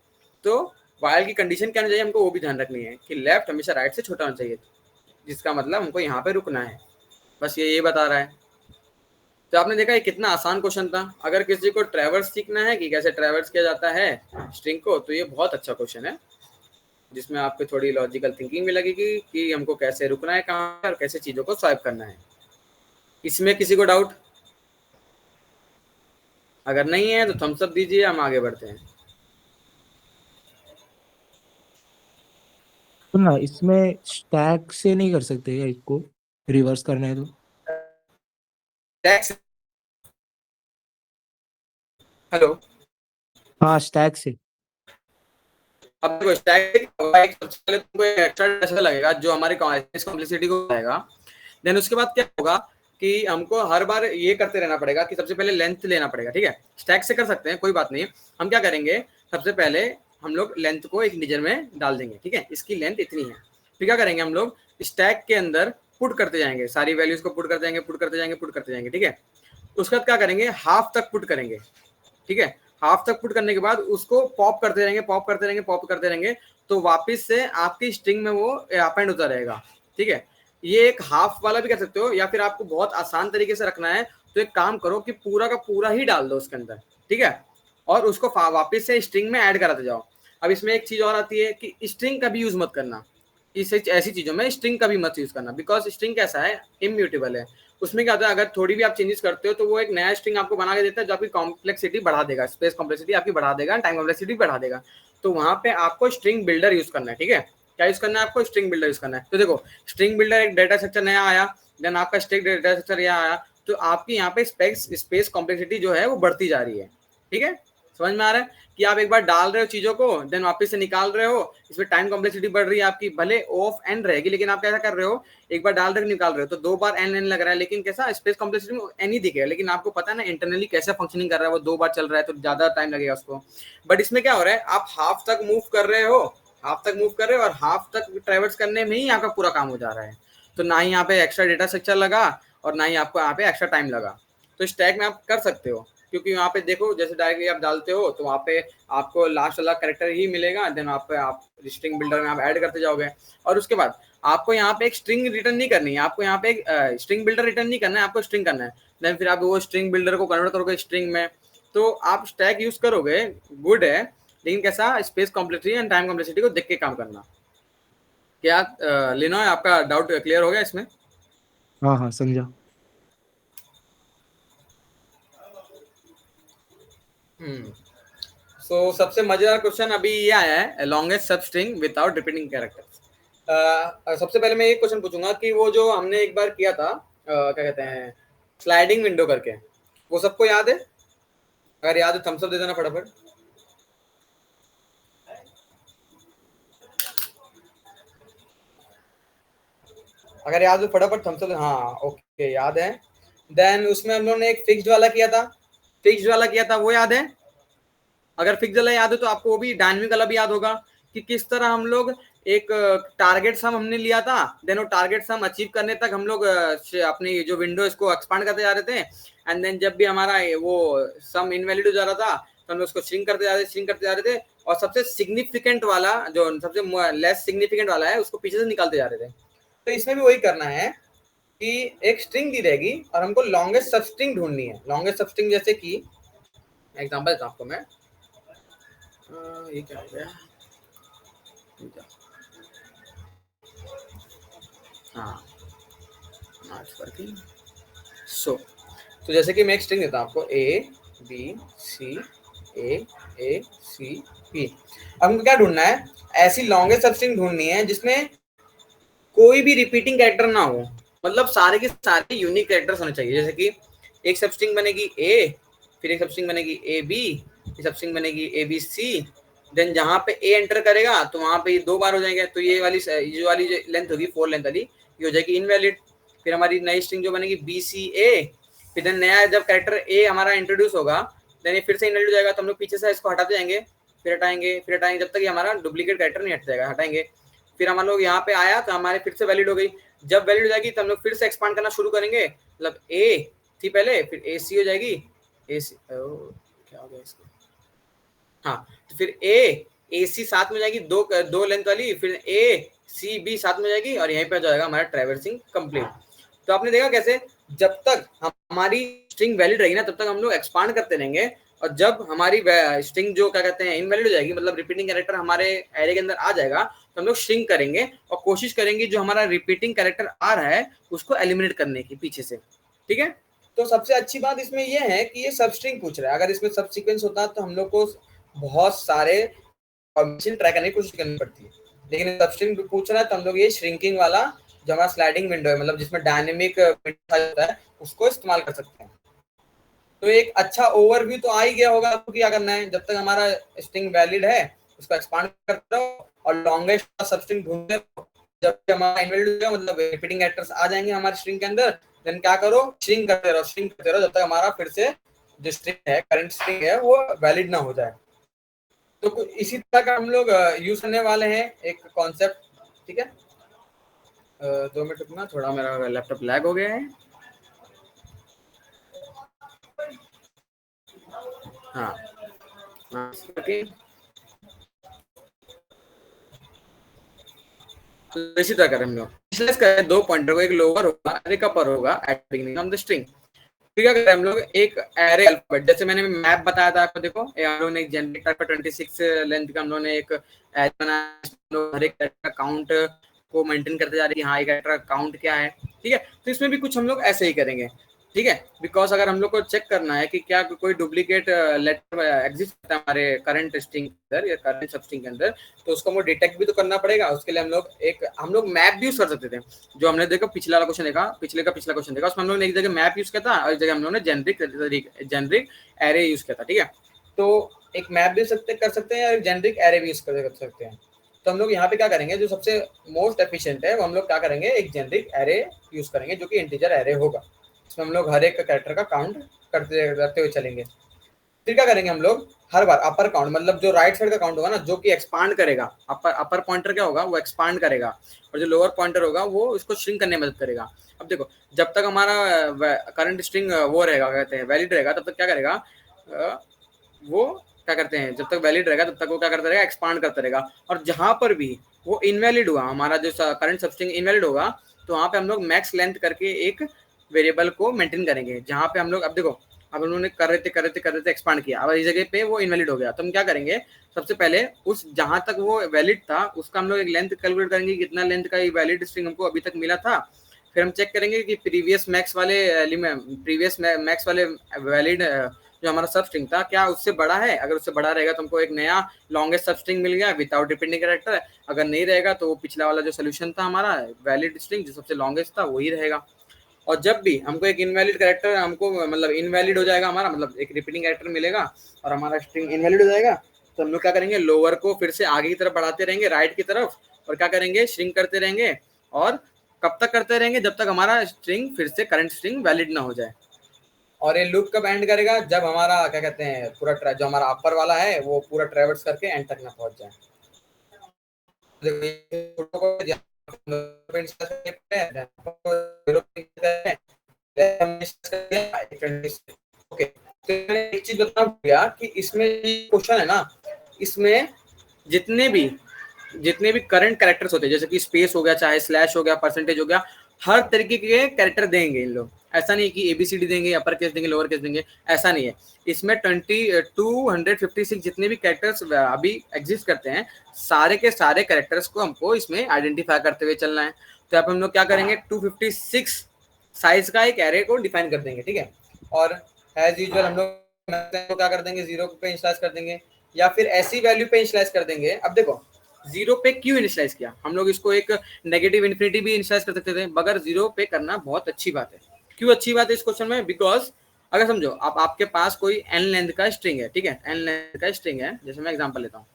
तो वाइल की कंडीशन क्या होनी चाहिए हमको, वो भी ध्यान रखनी है कि लेफ्ट हमेशा राइट से छोटा होना चाहिए। जिसका मतलब हमको यहाँ पे रुकना है, बस ये बता रहा है। तो आपने देखा ये कितना आसान क्वेश्चन था। अगर किसी को ट्रैवर्स सीखना है कि कैसे ट्रैवर्स किया जाता है स्ट्रिंग को, तो ये बहुत अच्छा क्वेश्चन है, जिसमें आपको थोड़ी लॉजिकल थिंकिंग भी लगेगी कि हमको कैसे रुकना है कहाँ और कैसे चीजों को स्वाइप करना है। इसमें किसी को डाउट? अगर नहीं है तो थम्स अप दीजिए, हम आगे बढ़ते हैं। तो ना इसमें स्टैक से नहीं कर सकते क्या, इसको रिवर्स करना है तो? टैक्स, हेलो, हाँ, स्टैक से। अब देखो स्टैक सबसे पहले तुमको एक्स्ट्रा ऐसा लगेगा जो हमारी कॉम्प्लेक्सिटी को बताएगा। देन उसके बाद क्या होगा कि हमको हर बार ये करते रहना पड़ेगा कि सबसे पहले लेंथ लेना पड़ेगा, ठीक है। स्टैक से कर सकते हैं, कोई बात नहीं। हम क्या करेंगे, सबसे पहले हम लोग लेंथ को एक इंटीजर में डाल देंगे, ठीक है, इसकी लेंथ इतनी है। फिर क्या करेंगे, हम लोग स्टैक के अंदर पुट करते जाएंगे, सारी वैल्यूज को पुट करते जाएंगे, पुट करते जाएंगे, पुट करते जाएंगे, ठीक है। उसके बाद क्या करेंगे, हाफ तक पुट करेंगे, ठीक है। हाफ तक पुट करने के बाद उसको पॉप करते रहेंगे, पॉप करते रहेंगे, पॉप करते रहेंगे, तो वापस से आपकी स्ट्रिंग में वो अपेंड होता रहेगा, ठीक है। ये एक हाफ वाला भी कर सकते हो, या फिर आपको बहुत आसान तरीके से रखना है तो एक काम करो कि पूरा का पूरा ही डाल दो उसके अंदर, ठीक है, और उसको वापस से स्ट्रिंग में ऐड कराते जाओ। अब इसमें एक चीज और आती है कि स्ट्रिंग कभी यूज मत करना, इस ऐसी चीजों में स्ट्रिंग कभी मत यूज करना, बिकॉज स्ट्रिंग कैसा है, इम्यूटेबल है। उसमें क्या होता है, अगर थोड़ी भी आप चेंजेस करते हो तो वो एक नया स्ट्रिंग आपको बना के देता है जो आपकी कॉम्प्लेक्सिटी बढ़ा देगा, स्पेस कॉम्प्लेक्सिटी आपकी बढ़ा देगा, टाइम कॉम्प्लेक्सिटी बढ़ा देगा। तो वहां पे आपको स्ट्रिंग बिल्डर यूज करना है, ठीक है। क्या यूज करना है आपको, स्ट्रिंग बिल्डर यूज करना है। तो देखो स्ट्रिंग बिल्डर एक डेटा स्ट्रक्चर नया आया, देन आपका स्टैक डेटा स्ट्रक्चर यहाँ आया, तो आपकी यहाँ पे स्पेस कॉम्प्लेक्सिटी जो है वो बढ़ती जा रही है, ठीक है। समझ में आ रहा है कि आप एक बार डाल रहे हो चीजों को, देन वापस से निकाल रहे हो, इसमें टाइम कॉम्प्लेक्सिटी बढ़ रही है आपकी, भले ऑफ एन रहेगी लेकिन आप कैसा कर रहे हो, एक बार डाल रहे निकाल रहे हो, तो 2 बार एन एन लग रहा है, लेकिन कैसा स्पेस कॉम्प्लेक्सिटी में एन ही दिखेगा, लेकिन आपको पता है ना इंटरनली कैसे फंक्शनिंग कर रहा है, वो 2 बार चल रहा है तो ज्यादा टाइम लगेगा उसको। बट इसमें क्या हो रहा है, आप हाफ तक मूव कर रहे हो, हाफ तक मूव कर रहे हो, और हाफ तक ट्रेवर्स करने में ही आपका पूरा काम हो जा रहा है। तो ना ही यहाँ पे एक्स्ट्रा डेटा स्ट्रक्चर लगा और ना ही आपको यहाँ पे एक्स्ट्रा टाइम लगा। तो स्टैक में आप कर सकते हो, क्योंकि वहाँ पे देखो जैसे डायरेक्टली आप डालते हो तो वहाँ पे आपको लास्ट वाला कैरेक्टर ही मिलेगा, देन वहाँ पे आप स्ट्रिंग बिल्डर में आप ऐड करते जाओगे, और उसके बाद आपको यहाँ पे एक स्ट्रिंग रिटर्न नहीं करनी है, आपको यहाँ पे एक स्ट्रिंग बिल्डर रिटर्न नहीं करना है, आपको स्ट्रिंग करना है। देन फिर आप वो स्ट्रिंग बिल्डर को कन्वर्ट करोगे स्ट्रिंग में, तो आप स्टैक यूज करोगे, गुड है, लेकिन कैसा space complexity and time complexity को देख के काम करना। क्या लेना है, आपका डाउट क्लियर हो गया इसमें? हाँ हाँ, समझा। सो सबसे मजेदार क्वेश्चन अभी ये आया है, लॉन्गेस्ट सब स्ट्रिंग विदाउट रिपीटिंग कैरेक्टर्स। सबसे पहले मैं एक क्वेश्चन पूछूंगा कि वो जो हमने एक बार किया था, क्या कहते हैं, स्लाइडिंग विंडो करके, वो सबको याद है? अगर याद है थम्स अप दे देना फटाफट। अगर याद हो फटाफट थम्स अप, हाँ ओके याद है। देन उसमें हम लोगों ने एक फिक्स्ड वाला किया था, फिक्स्ड वाला किया था, वो याद है? अगर फिक्स वाला याद हो तो आपको वो भी डायनेमिक वाला भी याद होगा कि किस तरह हम लोग एक टारगेट सम हमने लिया था, देन वो टारगेट सम अचीव करने तक हम लोग अपनी जो विंडो इसको एक्सपांड करते जा रहे थे, एंड देन जब भी हमारा वो सम इनवैलिड हो जा रहा था तो हम लोग उसको श्रिंक करते जा रहे थे, श्रिंक करते जा रहे थे, और सबसे सिग्निफिकेंट वाला जो सबसे लेस सिग्निफिकेंट वाला है उसको पीछे से निकालते जा रहे थे। तो इसमें भी वही करना है कि एक स्ट्रिंग दी रहेगी और हमको लॉन्गेस्ट सब स्ट्रिंग ढूंढनी है। लॉन्गेस्ट सब स्ट्रिंग जैसे कि एग्जांपल देता हूं आपको मैं, ये क्या हो गया, हाँ नॉट वर्किंग। सो तो जैसे कि मैं एक स्ट्रिंग देता हूँ आपको, A B C A C B. अब हमको क्या ढूंढना है, ऐसी लॉन्गेस्ट सब स्ट्रिंग ढूंढनी है जिसमें कोई भी रिपीटिंग कैरेक्टर ना हो, मतलब सारे के सारे यूनिक कैरेक्टर्स होने चाहिए। जैसे कि एक सब स्ट्रिंग बनेगी ए, फिर एक सब स्ट्रिंग बनेगी ए बी, एक सब स्ट्रिंग बनेगी ए बी सी, देन जहां पे ए एंटर करेगा तो वहां पे ये 2 बार हो जाएंगे, तो ये वाली जो लेंथ होगी 4 लेंथ वाली, ये हो जाएगी इनवैलिड। फिर हमारी नई स्ट्रिंग जो बनेगी बी सी ए, फिर देन नया जब कैरेक्टर ए हमारा इंट्रोड्यूस होगा देन ये फिर से इनवैलिड हो जाएगा, तो हम लोग पीछे से इसको हटाते जाएंगे, फिर हटाएंगे, फिर हटाएंगे, जब तक ये हमारा डुप्लीकेट कैरेक्टर नहीं हट जाएगा, हटाएंगे। फिर हम लोग यहाँ पे आया तो हमारे फिर से वैलिड हो गई, जब वैलिड हो जाएगी तो हम लोग फिर से एक्सपांड करना शुरू करेंगे, मतलब ए थी पहले, फिर ए सी हो जाएगी, ए सी क्या हो गया इसको, हाँ तो फिर ए सी साथ में जाएगी, दो लेंथ वाली, फिर ए सी बी साथ में जाएगी और यहीं पे जाएगा हमारा ट्रैवर्सिंग कंप्लीट। तो आपने देखा कैसे जब तक हमारी स्ट्रिंग वैलिड रहेगी ना तब तक हम लोग एक्सपांड करते रहेंगे, और जब हमारी स्ट्रिंग जो क्या कहते हैं इनवैलिड हो जाएगी, मतलब रिपीटिंग कैरेक्टर हमारे एरे के अंदर आ जाएगा, तो हम लोग श्रिंक करेंगे और कोशिश करेंगे जो हमारा रिपीटिंग कैरेक्टर आ रहा है उसको एलिमिनेट करने की पीछे से। ठीक है, तो सबसे अच्छी बात इसमें यह है कि ये सब स्ट्रिंग पूछ रहा है। अगर इसमें सब सीक्वेंस होता तो हम लोग को बहुत सारे कॉम्बिनेशन ट्राई करने की कोशिश करनी पड़ती है, लेकिन सब स्ट्रिंग पूछ रहा है तो हम लोग ये श्रिंकिंग वाला जो हमारा स्लाइडिंग विंडो है, मतलब जिसमें डायनेमिक विंडो होता है, उसको इस्तेमाल कर सकते हैं। तो एक अच्छा ओवरव्यू तो आ ही गया होगा आपको क्या करना है। जब तक हमारा स्ट्रिंग वैलिड है उसको एक्सपांड करते रहो और लॉन्गेस्ट सब स्ट्रिंग ढूंढते रहो। जब हमारा इनवैलिड हो जाए, मतलब रिपीटिंग कैरेक्टर्स आ जाएंगे हमारे स्ट्रिंग के अंदर, देन क्या करो, श्रिंक करते रहो जब तक हमारा फिर से जो स्ट्रिंग है, करंट स्ट्रिंग है, वो वैलिड ना हो जाए। तो इसी तरह का हम लोग यूज करने वाले हैं एक कॉन्सेप्ट। ठीक है, 2 मिनट रुकना, थोड़ा मेरा लैपटॉप लैग हो गया है। हाँ, तो इसी तरह करें हम लोग, इनिशियलाइज करें दो पॉइंटर को, एक लोअर होगा एक अपर होगा at beginning of the string. फिर क्या करें हम लोग, एक एरे अल्फाबेट, जैसे मैंने मैप बताया था आपको, देखो हम लोगों ने एक जनरेट टाइप का 26 लेंथ का हम लोगों ने एक एरे बनाया, हर एक कैरेक्टर का काउंट को मेंटेन करते जा रहे हैं, हाँ एक कैरेक्टर का काउंट क्या है। ठीक है, तो इसमें भी कुछ हम लोग ऐसे ही करेंगे। ठीक है, बिकॉज अगर हम लोग को चेक करना है कि क्या कोई डुप्लीकेट लेटर एग्जिस्ट करता है हमारे करंट स्ट्रिंग के अंदर या करंट सब स्ट्रिंग के अंदर, तो उसको हमें डिटेक्ट भी तो करना पड़ेगा। उसके लिए हम लोग मैप भी यूज कर सकते थे। जो हमने देखा पिछला वाला क्वेश्चन देखा, पिछला क्वेश्चन देखा, उसमें हम लोग ने एक जगह मैप यूज किया था और एक जगह हम लोगों ने जेनरिक एरे यूज किया था। ठीक है, तो एक मैप भी कर सकते हैं और जेनरिक एरे भी यूज कर सकते हैं। तो हम लोग यहाँ पे क्या करेंगे, जो सबसे मोस्ट एफिशिएंट है वो हम लोग क्या करेंगे, एक जेनरिक एरे यूज करेंगे जो कि इंटीजर एरे होगा। इसमें हम लोग हर एक कैरेक्टर का काउंट करते हुए चलेंगे। फिर क्या करेंगे हम लोग, हर बार अपर काउंट, मतलब जो राइट साइड का काउंट होगा ना, जो कि एक्सपांड करेगा, अपर पॉइंटर क्या होगा, वो एक्सपांड करेगा, और जो लोअर पॉइंटर होगा वो उसको श्रिंक करने में मदद करेगा। अब देखो, जब तक हमारा करंट स्ट्रिंग वो रहेगा, कहते हैं वैलिड रहेगा, तब तक क्या करेगा, वो क्या करते हैं, जब तक वैलिड रहेगा तब तक वो क्या करता रहेगा, एक्सपांड करता रहेगा। और जहां पर भी वो इनवैलिड हुआ, हमारा जो करंट सबस्ट्रिंग इनवैलिड होगा, तो वहां पे हम लोग मैक्स लेंथ करके एक वेरिएबल को मेंटेन करेंगे, जहां पे हम लोग, अब देखो अब उन्होंने कर रहे थे एक्सपांड किया, अब इस जगह पे वो इनवैलिड हो गया, तो हम क्या करेंगे, सबसे पहले उस जहां तक वो वैलिड था उसका हम लोग एक लेंथ कैलकुलेट करेंगे, कितना लेंथ का वैलिड स्ट्रिंग हमको अभी तक मिला था। फिर हम चेक करेंगे कि प्रीवियस मैक्स वाले वैलिड जो हमारा सब स्ट्रिंग था क्या उससे बड़ा है। अगर उससे बड़ा रहेगा तो हमको एक नया लॉन्गेस्ट सब स्ट्रिंग मिल गया विदाउट रिपीटिंग कैरेक्टर। अगर नहीं रहेगा तो वो पिछला वाला जो सोल्यूशन था हमारा वैलिड स्ट्रिंग जो सबसे लॉन्गेस्ट था वही रहेगा। और जब भी हमको एक इनवैलिड कैरेक्टर हमको मतलब इनवैलिड हो जाएगा हमारा, मतलब एक रिपीटिंग कैरेक्टर मिलेगा और हमारा स्ट्रिंग इनवैलिड हो जाएगा, तो हम लोग क्या करेंगे, लोअर को फिर से आगे की तरफ बढ़ाते रहेंगे, राइट की तरफ, और क्या करेंगे, श्रिंक करते रहेंगे। और कब तक करते रहेंगे, जब तक हमारा स्ट्रिंग फिर से करंट स्ट्रिंग वैलिड ना हो जाए। और ये लूप कब एंड करेगा, जब हमारा क्या कहते हैं पूरा जो हमारा अपर वाला है वो पूरा ट्रेवर्स करके एंड तक ना पहुंच जाए। ओके, तो एक चीज बताना भैया कि इसमें क्वेश्चन है ना, इसमें जितने भी करंट कैरेक्टर्स होते हैं, जैसे कि स्पेस हो गया, चाहे स्लैश हो गया, परसेंटेज हो गया, हर तरीके के कैरेक्टर देंगे इन लोग। ऐसा नहीं कि ABCD देंगे, अपर केस देंगे, लोअर केस देंगे, ऐसा नहीं है। इसमें 256 जितने भी कैरेक्टर्स अभी एग्जिस्ट करते हैं, सारे के सारे कैरेक्टर्स को हमको इसमें आइडेंटिफाई करते हुए चलना है। तो यहाँ पे हम लोग क्या करेंगे, 256 साइज का एक एरे को डिफाइन कर देंगे। ठीक है, और एज यूजुअल हम लोग क्या कर देंगे, 0 पे इनिशियलाइज कर देंगे या फिर ऐसी वैल्यू पे इनिशियलाइज कर देंगे। अब देखो 0 पे क्यों इनिशियलाइज किया, हम लोग इसको एक नेगेटिव इन्फिनिटी भी इनिशियलाइज कर सकते थे, मगर 0 पे करना बहुत अच्छी बात है। क्यों अच्छी बात है इस क्वेश्चन में, बिकॉज अगर समझो आपके पास कोई n लेंथ का स्ट्रिंग है, ठीक है, n लेंथ का स्ट्रिंग है, जैसे मैं एग्जांपल लेता हूँ,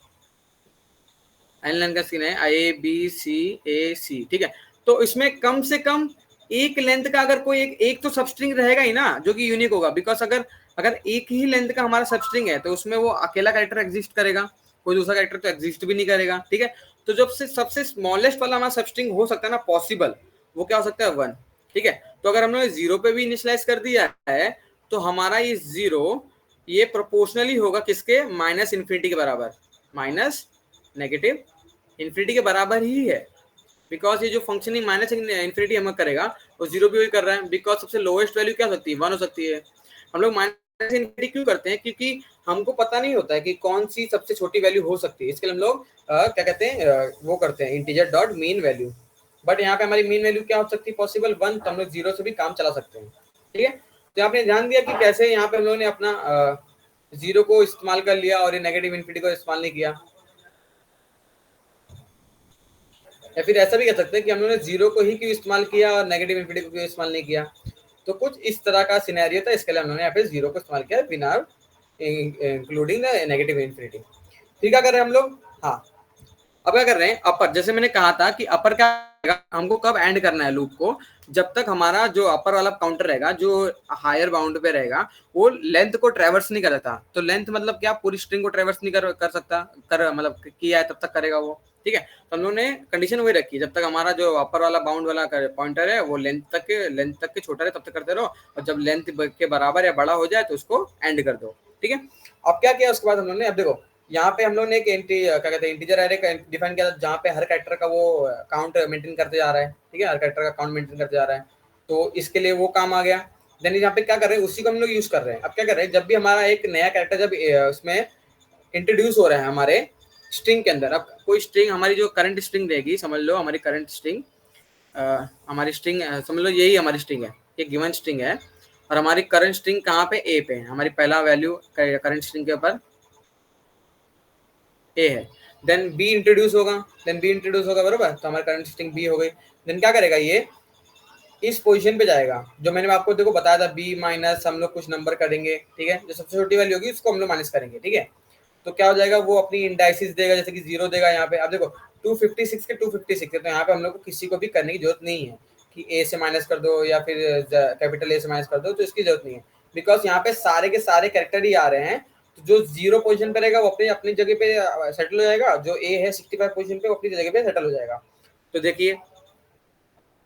n लेंथ का स्ट्रिंग है ABCAC, ठीक है, तो इसमें कम से कम एक लेंथ का अगर कोई एक तो सबस्ट्रिंग रहेगा ही ना, जो कि यूनिक होगा। बिकॉज अगर एक ही लेंथ का हमारा सबस्ट्रिंग है तो उसमें वो अकेला कैरेक्टर एग्जिस्ट करेगा, कोई दूसरा कैरेक्टर तो एग्जिस्ट भी नहीं करेगा। ठीक है, तो जब से सबसे स्मॉलेस्ट वाला हमारा सबस्ट्रिंग हो सकता है ना पॉसिबल, वो क्या हो सकता है, 1। ठीक है, तो अगर हमने 0 पे भी इनिशियलाइज कर दिया है तो हमारा ये 0 ये प्रोपोर्शनली होगा किसके, माइनस इन्फिनिटी के बराबर, माइनस नेगेटिव इन्फिनिटी के बराबर ही है। बिकॉज ये जो फंक्शन ही माइनस इन्फिनिटी हमें करेगा वो जीरो भी वही कर रहा है, बिकॉज सबसे लोएस्ट वैल्यू क्या हो सकती है, 1 हो सकती है। हम लोग माइनस इन्फिनिटी क्यों करते हैं, क्योंकि हमको पता नहीं होता है कि कौन सी सबसे छोटी वैल्यू हो सकती है, इसके लिए हम लोग क्या कहते हैं वो करते हैं integer dot mean value. But यहाँ पे हमारी मीन वैल्यू क्या हो सकती है पॉसिबल 1, तो हम लोग जीरो से भी काम चला सकते हैं। ठीक है, तो आपने ध्यान दिया कि कैसे यहाँ पे हम लोगों ने अपना जीरो को इस्तेमाल कर लिया और ये नेगेटिव इन्फिनिटी को इस्तेमाल नहीं किया। या फिर ऐसा भी कह सकते हैं कि हम लोगों ने जीरो को ही क्यों इस्तेमाल किया और नेगेटिव इन्फिनिटी को क्यों इस्तेमाल नहीं किया। तो कुछ इस तरह का सिनेरियो था, इसके लिए हम लोगों ने यहाँ पे जीरो को इस्तेमाल किया बिना इंक्लूडिंग द नेगेटिव इन्फिनिटी। ठीक है, कर रहे हैं हम लोग। हाँ, अब क्या कर रहे हैं, अपर, जैसे मैंने कहा था कि अपर क्या हमको कब एंड करना है लूप को, जब तक हमारा जो अपर वाला काउंटर रहेगा जो हायर बाउंड पे रहेगा वो लेंथ को ट्रेवर्स नहीं करता। तो लेंथ मतलब क्या, पूरी स्ट्रिंग को ट्रेवर्स नहीं कर सकता, कर मतलब किया है तब तक करेगा वो। ठीक है, तो हम लोगों ने कंडीशन वही रखी है, जब तक हमारा जो अपर वाला बाउंड वाला पॉइंटर है वो लेंथ तक के छोटा है तब तक करते रहो, और जब लेंथ के बराबर या बड़ा हो जाए तो उसको एंड कर दो। ठीक है, अब क्या किया उसके बाद हम लोगों ने, अब देखो यहाँ पे हम लोग ने एक क्या कहते हैं इंटीजर एरे का डिफाइन किया था, जहाँ पे हर कैरेक्टर का वो काउंट मेंटेन करते जा रहा है। ठीक है, हर कैरेक्टर का काउंट मेंटेन करते जा रहा है, तो इसके लिए वो काम आ गया। देन यहाँ पे क्या कर रहे हैं, उसी को हम लोग यूज कर रहे हैं। अब क्या कर रहे हैं, जब भी हमारा एक नया कैरेक्टर जब उसमें इंट्रोड्यूस हो रहा है हमारे स्ट्रिंग के अंदर, अब कोई स्ट्रिंग हमारी जो करंट स्ट्रिंग रहेगी, समझ लो हमारी करंट स्ट्रिंग, हमारी स्ट्रिंग समझ लो यही हमारी स्ट्रिंग है, ये गिवन स्ट्रिंग है, और हमारी करंट स्ट्रिंग कहाँ पे, ए पे है। हमारी पहला वैल्यू करंट स्ट्रिंग के ऊपर ए है। देन बी इंट्रोड्यूस होगा बरोबर, तो हमारी करंट स्ट्रिंग बी हो गई। देन क्या करेगा, ये इस पोजीशन पे जाएगा जो मैंने आपको देखो बताया था, बी माइनस हम लोग कुछ नंबर करेंगे। ठीक है, जो सबसे छोटी वैल्यू होगी उसको हम लोग माइनस करेंगे। ठीक है, तो क्या हो जाएगा, वो अपनी इंडाइसिस देगा, जैसे कि 0 देगा यहाँ पे। अब देखो 256 के 256 है, तो यहाँ पे हम लोग को किसी को भी करने की जरूरत नहीं है कि ए से माइनस कर दो या फिर कैपिटल ए से माइनस कर दो, तो इसकी जरूरत नहीं है, बिकॉज यहाँ पे सारे के सारे कैरेक्टर ही आ रहे हैं। तो जो 0 पोजीशन पे रहेगा वो अपनी अपनी जगह पे सेटल हो जाएगा, जो ए है 65 पोजीशन पे वो अपनी जगह पे सेटल हो जाएगा। तो देखिए,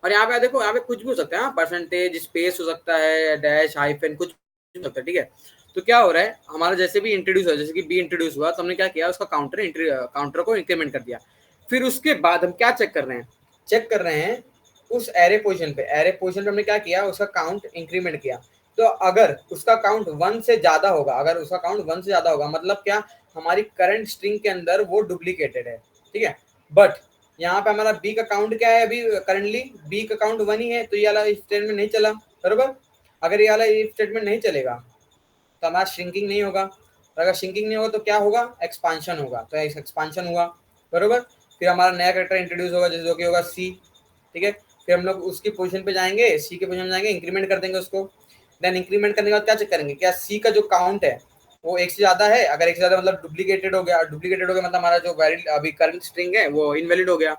और यहाँ पे देखो, यहाँ पे कुछ भी हो सकता है, परसेंटेज, स्पेस हो सकता है, डैश, हाइफन, कुछ भी हो सकता है। ठीक है, तो क्या हो रहा है, हमारा जैसे भी इंट्रोड्यूस हुआ, जैसे कि बी इंट्रोड्यूस हुआ, तो हमने क्या किया, उसका काउंटर को इंक्रीमेंट कर दिया। फिर उसके बाद हम क्या चेक कर रहे हैं, चेक कर रहे हैं उस एरे पोजिशन पे हमने क्या किया, उसका काउंट इंक्रीमेंट किया। तो अगर उसका काउंट 1 से ज्यादा होगा, मतलब क्या, हमारी करंट स्ट्रिंग के अंदर वो डुप्लीकेटेड है। ठीक है, बट यहाँ पे हमारा बी का काउंट क्या है, अभी करंटली बी का काउंट 1 ही है, तो ये वाला स्टेटमेंट नहीं चला बरोबर। अगर ये वाला स्टेटमेंट नहीं चलेगा तो हमारा श्रिंकिंग नहीं होगा, अगर श्रिंकिंग नहीं होगा तो क्या होगा, एक्सपांशन होगा। तो एक्सपांशन हुआ बरोबर। फिर हमारा नया कैरेक्टर इंट्रोड्यूस होगा, जैसे जो कि होगा सी। ठीक है, फिर हम लोग उसकी पोजीशन पे जाएंगे, सी के पोजीशन में जाएंगे, इंक्रीमेंट कर देंगे उसको। देन इंक्रीमेंट करने के बाद क्या चेक करेंगे, क्या सी का जो काउंट है वो एक से ज्यादा है। अगर एक से ज्यादा मतलब डुप्लीकेटेड हो गया, मतलब हमारा जो वैलिड अभी करंट स्ट्रिंग है वो इनवैलिड हो गया।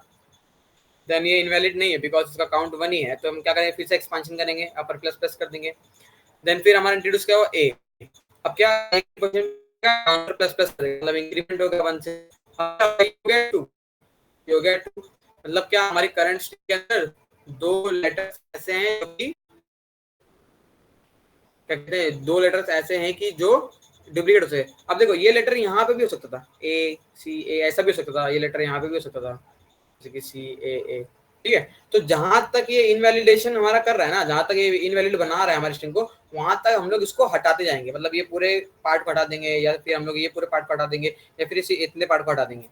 देन ये इनवैलिड नहीं है बिकॉज इसका काउंट 1 ही है, तो हम क्या करेंगे, फिर से एक्सपांशन करेंगे, अपर प्लस प्लस कर देंगे। देन फिर हमारा इंट्रोड्यूस क्या हुआ, ए। अब क्या, काउंटर प्लस प्लस मतलब इंक्रीमेंट हो गया 1 से, हो गया 2, मतलब क्या, हमारी करंट स्ट्रिंग के अंदर 2 लेटर्स ऐसे हैं जो कि कहते हैं, 2 लेटर्स ऐसे हैं कि जो डुप्लीकेट होते हैं। अब देखो ये लेटर यहाँ पे भी हो सकता था, ए सी ए, ऐसा भी हो सकता था, ये लेटर यहाँ पे भी हो सकता था, जैसे कि सी ए ए। ठीक है, तो जहां तक ये इनवैलिडेशन हमारा कर रहा है ना, जहां तक ये इनवैलिड बना रहा है हमारी स्ट्रिंग को, वहां तक हम लोग इसको हटाते जाएंगे, मतलब ये पूरे पार्ट को हटा देंगे, या फिर हम लोग ये पूरे पार्ट को हटा देंगे, या फिर इसे इतने पार्ट को हटा देंगे।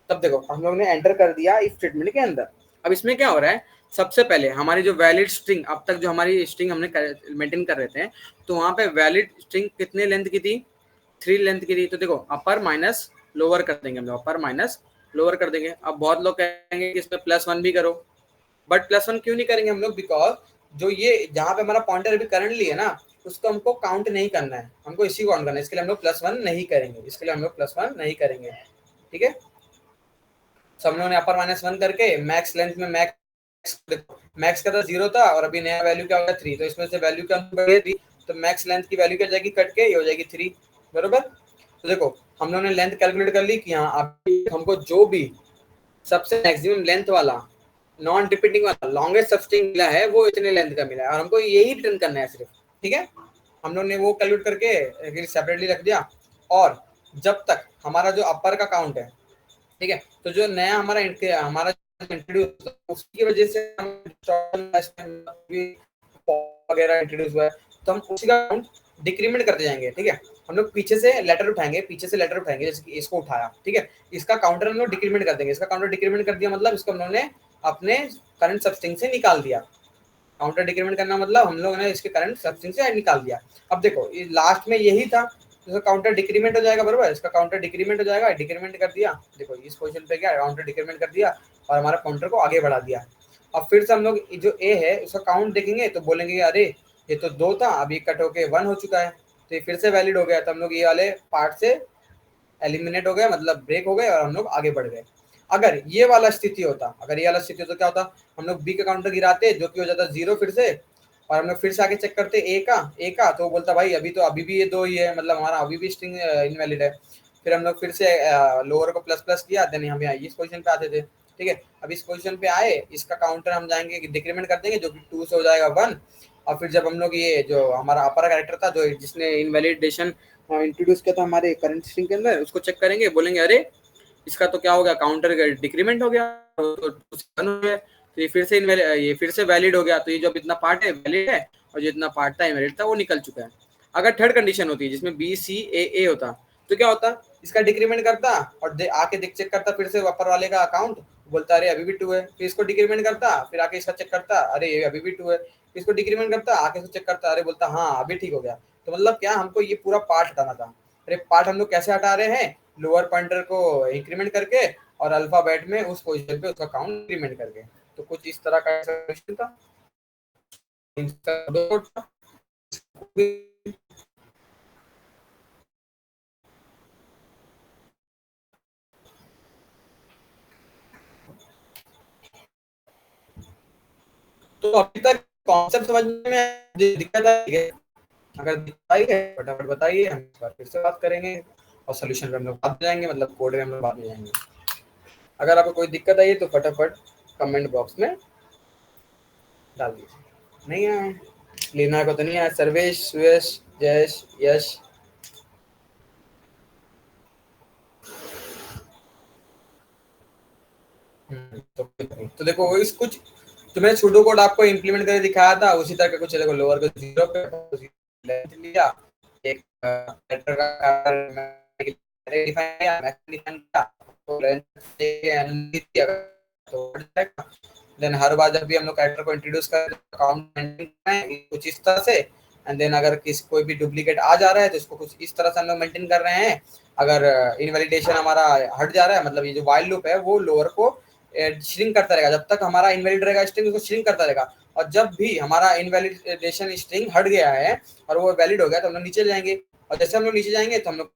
तब देखो हम लोग ने एंटर कर दिया इफ स्टेटमेंट के अंदर। अब इसमें क्या हो रहा है, सबसे पहले हमारी जो वैलिड स्ट्रिंग, अब तक जो हमारी स्ट्रिंग हमने मेंटेन कर रहे थे, तो वहां पे वैलिड स्ट्रिंग कितने लेंथ की थी, 3 लेंथ की थी। तो देखो अपर माइनस लोअर कर देंगे हम लोग, अपर माइनस लोअर कर देंगे। अब बहुत लोग कहेंगे कि इसमें +1 भी करो, बट +1 क्यों नहीं करेंगे हम लोग, बिकॉज जो ये जहाँ पे हमारा पॉइंटर अभी करंटली है ना, उसको हमको काउंट नहीं करना है, हमको इसी को काउंट करना है, इसके लिए हम लोग +1 नहीं करेंगे, ठीक है। सब लोगों ने अपर -1 करके मैक्स लेंथ में मैक्स का था 0 था, और अभी नया वैल्यू क्या होगा 3, तो इसमें से वैल्यू क्या बढ़ेगी, तो मैक्स लेंथ की वैल्यू क्या जाएगी, कट के ये हो जाएगी 3 बरोबर। तो देखो हम लोगों ने लेंथ कैलकुलेट कर ली कि हाँ अभी हमको जो भी सबसे मैक्सिमम लेंथ वाला नॉन रिपीटिंग वाला लॉन्गेस्ट सबस्ट्रिंग मिला है वो इतने लेंथ का मिला है, और हमको यही रिटर्न करना है सिर्फ। ठीक है, हम लोग ने वो कैलकुलेट करके सेपरेटली रख दिया। और जब तक हमारा जो अपर का काउंट है, ठीक है, तो जो नया हमारा इंट्रोड्यूस, उसकी वजह से हम वगैरह इंट्रोड्यूस हुआ है, तो हम उसी का काउंट डिक्रीमेंट करते जाएंगे। ठीक है, हम लोग पीछे से लेटर उठाएंगे, जैसे कि इसको उठाया, ठीक है, इसका काउंटर हम लोग डिक्रीमेंट कर देंगे। इसका काउंटर डिक्रीमेंट कर दिया मतलब इसको हम लोगों ने अपने करंट सबस्ट्रिंग से निकाल दिया। काउंटर डिक्रीमेंट करना मतलब हम लोगों ने इसके करंट सबस्ट्रिंग से निकाल दिया। अब देखो ये लास्ट में यही था, इसका काउंटर डिक्रीमेंट हो जाएगा, बराबर, इसका काउंटर डिक्रीमेंट हो जाएगा, डिक्रीमेंट कर दिया, देखो इस पोजीशन पे क्या काउंटर डिक्रीमेंट कर दिया और हमारा काउंटर को आगे बढ़ा दिया। अब फिर से हम लोग जो ए है उसका काउंट देखेंगे तो बोलेंगे अरे ये तो 2 था, अभी कट होके 1 हो चुका है, तो ये फिर से वैलिड हो गया। तो हम लोग ये वाले पार्ट से एलिमिनेट हो गया, मतलब ब्रेक हो गए और हम लोग आगे बढ़ गए। अगर ये वाला स्थिति होता, तो क्या होता, हम लोग बी का काउंटर गिराते जो कि हो जाता 0 फिर से, और हम लोग फिर से आगे चेक करते ए का, तो बोलता भाई अभी भी ये 2 ही है, मतलब हमारा अभी भी स्ट्रिंग इनवैलिड है। फिर हम लोग फिर से लोअर को प्लस प्लस किया, देन हम यहाँ इस पोजीशन पे आते थे। ठीक है, अब इस पोजीशन पे आए, इसका काउंटर हम जाएंगे डिक्रीमेंट कर देंगे जो कि 2 से हो जाएगा 1। और फिर जब हम लोग ये जो हमारा अपर कैरेक्टर था जो जिसने इनवैलिडेशन इंट्रोड्यूस किया था हमारे करंट स्ट्रिंग के अंदर, उसको चेक करेंगे, बोलेंगे अरे इसका तो क्या हो गया, काउंटर डिक्रीमेंट हो गया, तो ये फिर से वैलिड हो गया। तो ये जो इतना पार्ट है वैलिड है और जो इतना पार्ट था इनवैलिड था वो निकल चुका है। अगर थर्ड कंडीशन होती है जिसमें बी सी ए होता, तो क्या होता, इसका डिक्रीमेंट करता और आके चेक करता फिर से अपर वाले का अकाउंट, बोलता अरे अभी भी 2 है, फिर इसको डिक्रीमेंट करता, फिर आके इसका चेक करता, अरे ये अभी भी 2 है, फिर इसको डिक्रीमेंट करता, आके इसको चेक करता, अरे बोलता हाँ अभी ठीक हो गया। तो मतलब क्या, हमको ये पूरा पार्ट हटाना था। अरे पार्ट हम लोग कैसे हटा रहे हैं, लोअर पॉइंटर को इंक्रीमेंट करके और अल्फाबेट में उस पोजीशन पे उसका काउंट इंक्रीमेंट करके। तो कुछ इस तरह का सॉल्यूशन था। तो अभी तक कॉन्सेप्ट समझने में दिक्कत आई है? अगर दिक्कत आई है फटाफट बताइए, हम इस बार फिर से बात करेंगे और सोल्यूशन पे हम लोग बाद में जाएंगे, मतलब कोड में हम लोग बाद में जाएंगे। अगर आपको कोई दिक्कत आई है तो फटाफट कमेंट बॉक्स में डाल दीजिए। नहीं है लीना को तो नहीं है, सर्वेश, सुयश, जयेश, यश, तो देखो वो इस कुछ तो मैंने सूडो कोड आपको इंप्लीमेंट करके दिखाया था, उसी तरह का कुछ देखो, लोअर को 0 पे लिया, एक लेटर का डिफाइन किया, मैक्स डिफाइन किया, तो देन हर बार जब भी हम लोग कैरेक्टर को इंट्रोड्यूस कर अकाउंट मेंटेन करें कुछ इस तरह से, एंड देन अगर कोई भी डुप्लीकेट आ जा रहा है तो इसको कुछ इस तरह से हम लोग मेंटेन कर रहे हैं। अगर इनवैलिडेशन हमारा हट जा रहा है, मतलब ये जो वाइल लूप है वो लोअर को श्रिंक करता रहेगा, जब तक हमारा इनवैलिड रहेगा स्ट्रिंग उसको श्रिंक करता रहेगा, और जब भी हमारा इनवैलिडेशन स्ट्रिंग हट गया है और वो वैलिड हो गया तो हम लोग नीचे जाएंगे, और जैसे हम लोग नीचे जाएंगे तो हम लोग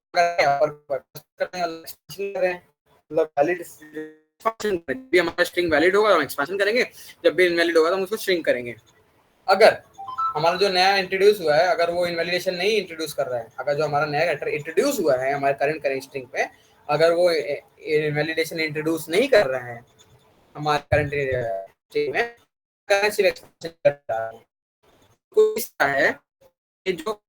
मतलब वैलिड भी हमारा स्ट्रिंग वैलिड होगा हम एक्सपेंशन करेंगे, जब भी इनवैलिड होगा तो हम उसको श्रिंक करेंगे। अगर हमारा जो नया इंट्रोड्यूस हुआ है अगर वो इनवैलिडेशन नहीं इंट्रोड्यूस कर रहा है, अगर जो हमारा नया कैरेक्टर इंट्रोड्यूस हुआ है हमारे करंट स्ट्रिंग पे, अगर वो इनवैलिडेशन इंट्रोड्यूस नहीं कर रहा है हमारे करंट स्ट्रिंग में, सिर्फ एक्सपेंशन करता है, कुछ है जो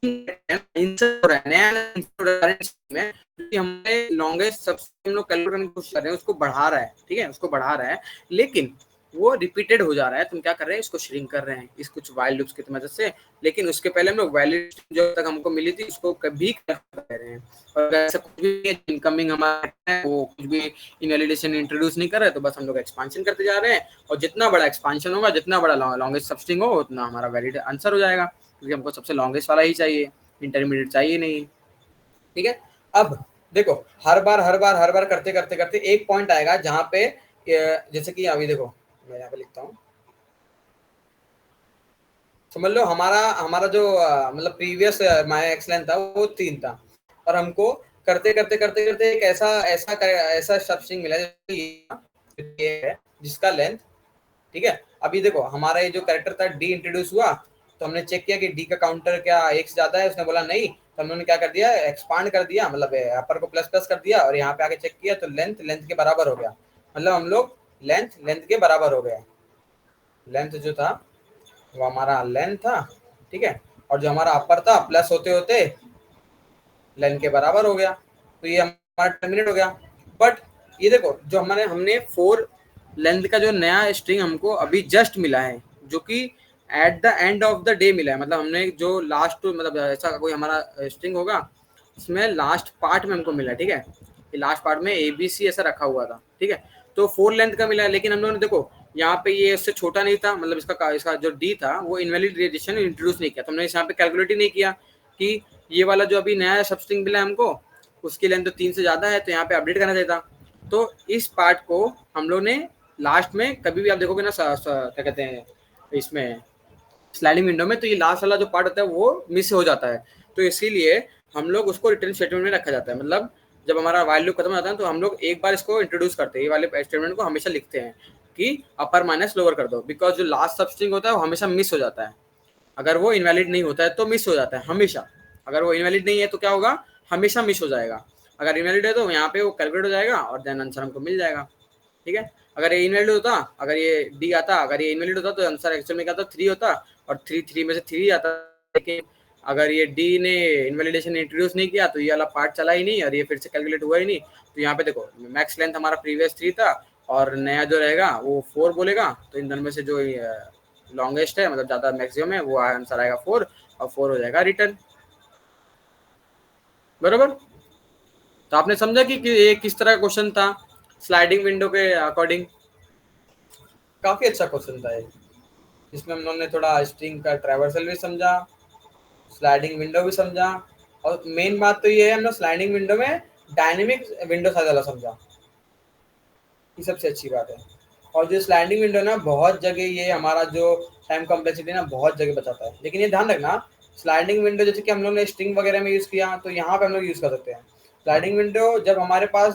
इंसर्ट हो रहा है में, हमने लॉन्गेस्ट सबसे हम लोग कैलकुलेट करने की कोशिश कर रहे हैं उसको बढ़ा रहा है, ठीक है, उसको बढ़ा रहा है, लेकिन वो रिपीटेड हो जा रहा है, तुम क्या कर रहे हैं इसको श्रिंक कर रहे हैं इस कुछ वाइल लूप्स की मदद से, लेकिन उसके पहले हम लोग वैलिड जो तक हमको मिली थी उसको कभी कर रहे हैं, और ऐसा कुछ भी इनकमिंग हमारा वो कुछ भी इनवैलिडेशन इंट्रोड्यूस नहीं कर रहे, तो बस हम लोग एक्सपांशन करते जा रहे हैं, और जितना बड़ा एक्सपांशन होगा, जितना बड़ा लॉन्गेस्ट सबस्ट्रिंग हो उतना हमारा वैलिड आंसर हो जाएगा, क्योंकि हमको सबसे लॉन्गेस्ट वाला ही चाहिए, इंटरमीडिएट चाहिए नहीं। ठीक है, अब देखो हर बार करते करते करते एक पॉइंट आएगा जहां पे जैसे कि अभी देखो मैं यहाँ पे लिखता हूँ, समझ लो हमारा जो मतलब प्रीवियस माया एक्सलेंथ था वो 3 था, और हमको करते करते करते करते एक ऐसा सबस्ट्रिंग मिला जिसका लेंथ, ठीक है, अभी देखो हमारा ये जो कैरेक्टर था डी इंट्रोड्यूस हुआ, तो हमने चेक किया कि डी का काउंटर क्या 1 से ज्यादा है, उसने बोला नहीं, तो हमने क्या कर दिया एक्सपांड कर दिया, मतलब अपर को प्लस प्लस कर दिया, और यहाँ पे आके चेक किया तो लेंथ के बराबर हो गया, मतलब हम लोग लेंथ के बराबर हो गया, लेंथ जो था वो हमारा लेंथ था, ठीक है, और जो हमारा अपर था प्लस होते होते लेंथ के बराबर हो गया, तो ये हमारा टर्मिनेट हो गया। बट ये देखो जो हमने 4 लेंथ का जो नया स्ट्रिंग हमको अभी जस्ट मिला है, जो कि at the end of the day मिला है, मतलब हमने जो लास्ट मतलब ऐसा कोई हमारा स्ट्रिंग होगा इसमें लास्ट पार्ट में हमको मिला है, ठीक है, लास्ट पार्ट में ABC ऐसा रखा हुआ था, ठीक है, तो 4 लेंथ का मिला है, लेकिन हम लोगों ने देखो यहाँ पे ये इससे छोटा नहीं था, मतलब इसका जो D था वो इनवैलिड रिलेशन इंट्रोड्यूस नहीं किया, तो हमने यहाँ पे कैलकुलेट ही नहीं किया कि ये वाला जो अभी नया सब स्ट्रिंग मिला है हमको उसकी लेंथ तो 3 से ज़्यादा है, तो यहाँ पे अपडेट करना चाहिए था। तो इस पार्ट को हम लोग ने लास्ट में कभी भी आप देखोगे ना क्या कहते हैं इसमें स्लाइडिंग विंडो में, तो ये लास्ट वाला जो पार्ट होता है वो मिस हो जाता है, तो इसीलिए हम लोग उसको रिटर्न स्टेटमेंट में रखा जाता है, मतलब जब हमारा वाइल लूप खत्म हो जाता है तो हम लोग एक बार इसको इंट्रोड्यूस करते हैं, ये वाले स्टेटमेंट को हमेशा लिखते हैं कि अपर माइनस लोअर कर दो, बिकॉज जो लास्ट सब स्ट्रिंग होता है वो हमेशा मिस हो जाता है, अगर वो इनवैलिड नहीं होता है तो मिस हो जाता है हमेशा, अगर वो इनवैलिड नहीं है तो क्या होगा, हमेशा मिस हो जाएगा, अगर इनवैलिड है तो यहाँ पे वो कैलकुलेट हो जाएगा और देन आंसर हमको मिल जाएगा, ठीक है। अगर ये इनवैलिड होता, अगर ये डी आता, अगर ये इनवैलिड होता तो आंसर एक्चुअल में क्या था 3 होता, और 3 में से 3 आता, लेकिन अगर ये डी ने इनवैलिडेशन इंट्रोड्यूस नहीं किया तो ये वाला पार्ट चला ही नहीं और ये फिर से कैलकुलेट हुआ ही नहीं, तो यहाँ पे देखो मैक्स लेंथ हमारा प्रीवियस 3 था और नया जो रहेगा वो 4 बोलेगा, तो इन दोनों में से जो लॉन्गेस्ट है मतलब ज़्यादा मैक्सिमम है वो आंसर आएगा 4 और 4 हो जाएगा रिटर्न, बराबर। तो आपने समझा कि ये किस तरह का क्वेश्चन था स्लाइडिंग विंडो के अकॉर्डिंग, काफी अच्छा क्वेश्चन था ये, इसमें हम लोगों ने थोड़ा स्ट्रिंग का ट्रैवर्सल भी समझा, स्लाइडिंग विंडो भी समझा, और मेन बात तो ये है हम लोग स्लाइडिंग विंडो में डायनेमिक विंडो साइज वाला समझा, ये सबसे अच्छी बात है। और जो स्लाइडिंग विंडो ना बहुत जगह ये हमारा जो टाइम कॉम्प्लेक्सिटी ना बहुत जगह बचाता है, लेकिन ये ध्यान रखना स्लाइडिंग विंडो जैसे कि हम लोग ने स्ट्रिंग वगैरह में यूज़ किया तो यहाँ पे हम लोग यूज़ कर सकते हैं स्लाइडिंग विंडो जब हमारे पास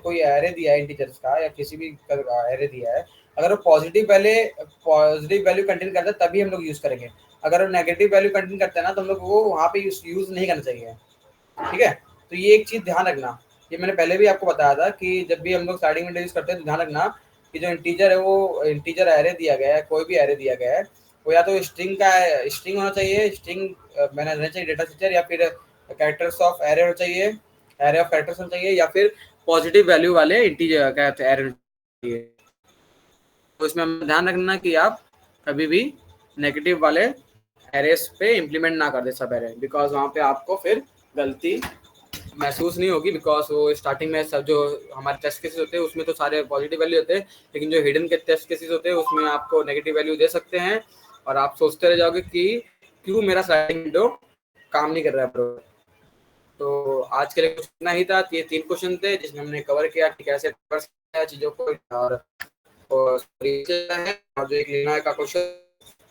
कोई एरे दिया है इंटीजर्स का या किसी भी एरे दिया है, अगर वो पॉजिटिव वैल्यू कंटेन करता है तभी हम लोग यूज़ करेंगे, अगर वो नेगेटिव वैल्यू कंटेन करता है ना तो हम लोग वो वहाँ पे यूज़ नहीं करना चाहिए, ठीक है। तो ये एक चीज़ ध्यान रखना, ये मैंने पहले भी आपको बताया था कि जब भी हम लोग स्लाइडिंग विंडो यूज़ करते हैं तो ध्यान रखना कि जो इंटीजर है वो इंटीजर एरे दिया गया है, कोई भी एरे दिया गया है वो या तो स्ट्रिंग होना चाहिए, स्ट्रिंग मैंने रहना चाहिए डेटा स्ट्रक्चर, या फिर कैरेक्टर्स ऑफ एरे होना चाहिए, एरे ऑफ कैरेक्टर्स होना चाहिए, या फिर पॉजिटिव वैल्यू वाले इंटीजर क्या कहते हैं एरे चाहिए। तो इसमें हमें ध्यान रखना कि आप कभी भी नेगेटिव वाले एरेस पे इम्प्लीमेंट ना कर दे सब एरे, बिकॉज वहाँ पे आपको फिर गलती महसूस नहीं होगी, बिकॉज वो स्टार्टिंग में सब जो हमारे टेस्ट केसेस होते हैं उसमें तो सारे पॉजिटिव वैल्यू होते हैं, लेकिन जो हिडन के टेस्ट केसेस होते हैं उसमें आपको नेगेटिव वैल्यू दे सकते हैं और आप सोचते रह जाओगे कि क्यों मेरा स्लाइडिंग विंडो काम नहीं कर रहा है ब्रो। तो आज के लिए कुछ इतना ही था, ये 3 क्वेश्चन थे जिसमें हमने कवर किया कि कैसे कवर किया चीज़ों को, और जो एक लेना का क्वेश्चन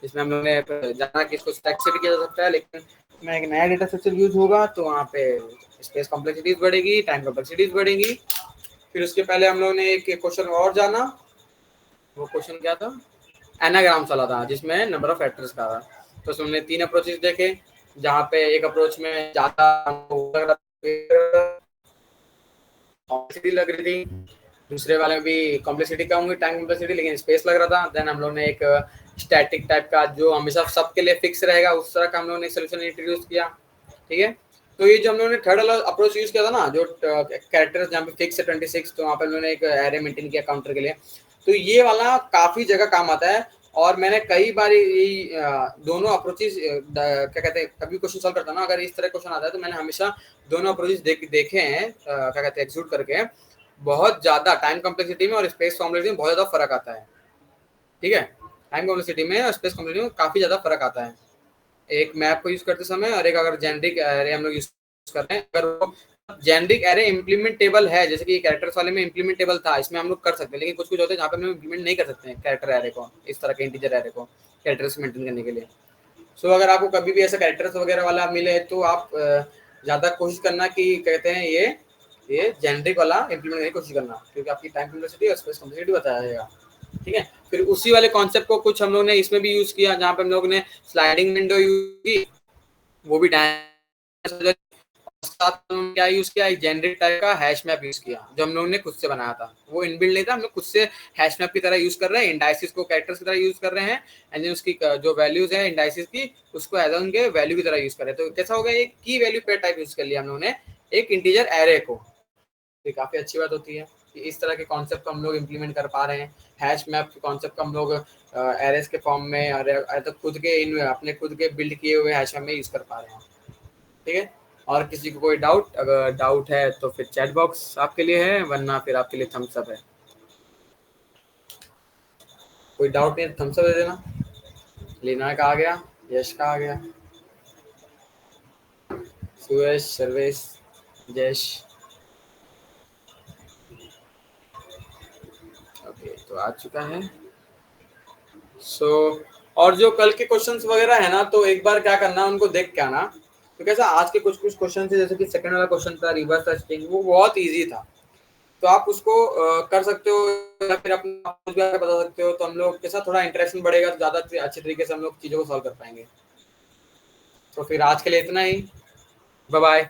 जिसमें हम लोगों ने जाना कि इसको स्टैक से भी किया जा सकता है, लेकिन में एक नया डेटा स्ट्रक्चर यूज होगा तो वहाँ पे स्पेस कॉम्प्लेक्सिटीज बढ़ेगी, टाइम कॉम्प्लेक्सिटीज बढ़ेगी। फिर उसके पहले हम लोगों ने एक क्वेश्चन और जाना, वो क्वेश्चन क्या था, एनाग्राम्स वाला था जिसमें नंबर ऑफ फैक्टर्स का था। तो उसमें हमने 3 अप्रोचेस देखे, जहाँ पे एक अप्रोच में ज़्यादा कॉम्प्लेक्सिटी लग रही थी, दूसरे वाले में भी कॉम्प्लेक्सिटी कम हुई टाइम कॉम्प्लेक्सिटी, लेकिन स्पेस लग रहा था। देन हम लोग ने एक स्टैटिक टाइप का जो हमेशा सबके लिए फिक्स रहेगा उस तरह का हम लोगों ने सोल्यूशन इंट्रोड्यूस किया, ठीक है। तो ये जो हम लोगों ने थर्ड वाला अप्रोच यूज किया था ना, जो कैरेक्टर्स जहाँ पे फिक्स है 26, तो वहाँ पे हम लोगों ने एक एरे मेंटेन किया काउंटर के लिए, तो ये वाला काफी जगह काम आता है। और मैंने कई बार ये दोनों अप्रोचेस क्या कहते हैं, कभी क्वेश्चन सॉल्व करता ना अगर इस तरह क्वेश्चन आता है तो मैंने हमेशा दोनों अप्रोचेस देखे हैं, क्या कहते हैं एग्जीक्यूट करके, बहुत ज्यादा टाइम कॉम्प्लेक्सिटी में और स्पेस कॉम्प्लेक्सिटी में बहुत ज्यादा फर्क आता है, ठीक है। टाइम कॉम्प्लेक्सिटी में और स्पेस कॉम्प्लेक्सिटी में काफी ज्यादा फर्क आता है एक मैप को यूज करते समय, और एक अगर जेनरिक एरे हम लोग यूज कर रहे हैं, अगर वो जेनरिक एरे इम्प्लीमेंटेबल है जैसे कि कैरेक्टर्स वाले में इम्प्लीमेंटेबल था, इसमें हम लोग कर सकते हैं, लेकिन कुछ होते हैं जहाँ पे हम इम्प्लीमेंट नहीं कर सकते हैं कैरेक्टर एरे को, इस तरह के इंटीजर एरे को कैरेक्टर्स मेंटेन करने के लिए। सो अगर आपको कभी भी ऐसा कैरेक्टर्स वगैरह वाला मिले तो आप ज़्यादा कोशिश करना कि कहते हैं ये जेनरिक वाला इम्प्लीमेंट करने की कोशिश करना, क्योंकि आपकी टाइम कॉम्प्लेक्सिटी और स्पेस कॉम्प्लेक्सिटी बताया जाएगा, ठीक है। फिर उसी वाले कॉन्सेप्ट को कुछ हम लोग ने इसमें भी यूज किया, जहाँ पे हम लोग ने स्लाइडिंग विंडो यूज की, वो भी साथ में क्या यूज किया, एक जेनरिक टाइप का हैश मैप यूज किया जो हम लोगों ने खुद से बनाया था, वो इनबिल्ड नहीं था, हम लोग खुद से हैश मैप की तरह यूज कर रहे हैं, इंडाइसिस को कैरेक्टर्स की तरह यूज कर रहे हैं, एंड देन उसकी जो वैल्यूज है इंडाइसिस की उसको एज उनके वैल्यू की तरह यूज कर रहे हैं। तो कैसा होगा, एक की वैल्यू पेयर टाइप यूज कर लिया हम लोगों ने एक इंटीजर एरे को, ये काफी अच्छी बात होती है। कि इस तरह के कॉन्सेप्ट को हम लोग इम्प्लीमेंट कर पा रहे हैं। हैश मैप के कॉन्सेप्ट को हम लोग एरेस के फॉर्म में और तो खुद के इन अपने खुद के बिल्ड किए हुए हैश मैप में यूज़ कर पा रहे हैं। ठीक है, और किसी को कोई डाउट, अगर डाउट है तो फिर चैट बॉक्स आपके लिए है, वरना फिर आपके लिए थम्स अप है। कोई डाउट नहीं है थम्स अप दे देना। लीना का आ गया, यश का आ गया, सुरेश, सर्वेश, जयेश। ओके, तो आ चुका है। और जो कल के क्वेश्चंस वगैरह है ना, तो एक बार क्या करना, उनको देख के आना। तो कैसा आज के कुछ क्वेश्चन थे, जैसे कि सेकंड वाला क्वेश्चन था रिवर्स स्ट्रिंग, वो बहुत इजी था, तो आप उसको कर सकते हो या फिर अपना बता सकते हो। तो हम लोग के साथ थोड़ा इंटरेक्शन बढ़ेगा, तो ज़्यादा अच्छे तरीके से हम लोग चीज़ों को सॉल्व कर पाएंगे। तो फिर आज के लिए इतना ही, बाय बाय।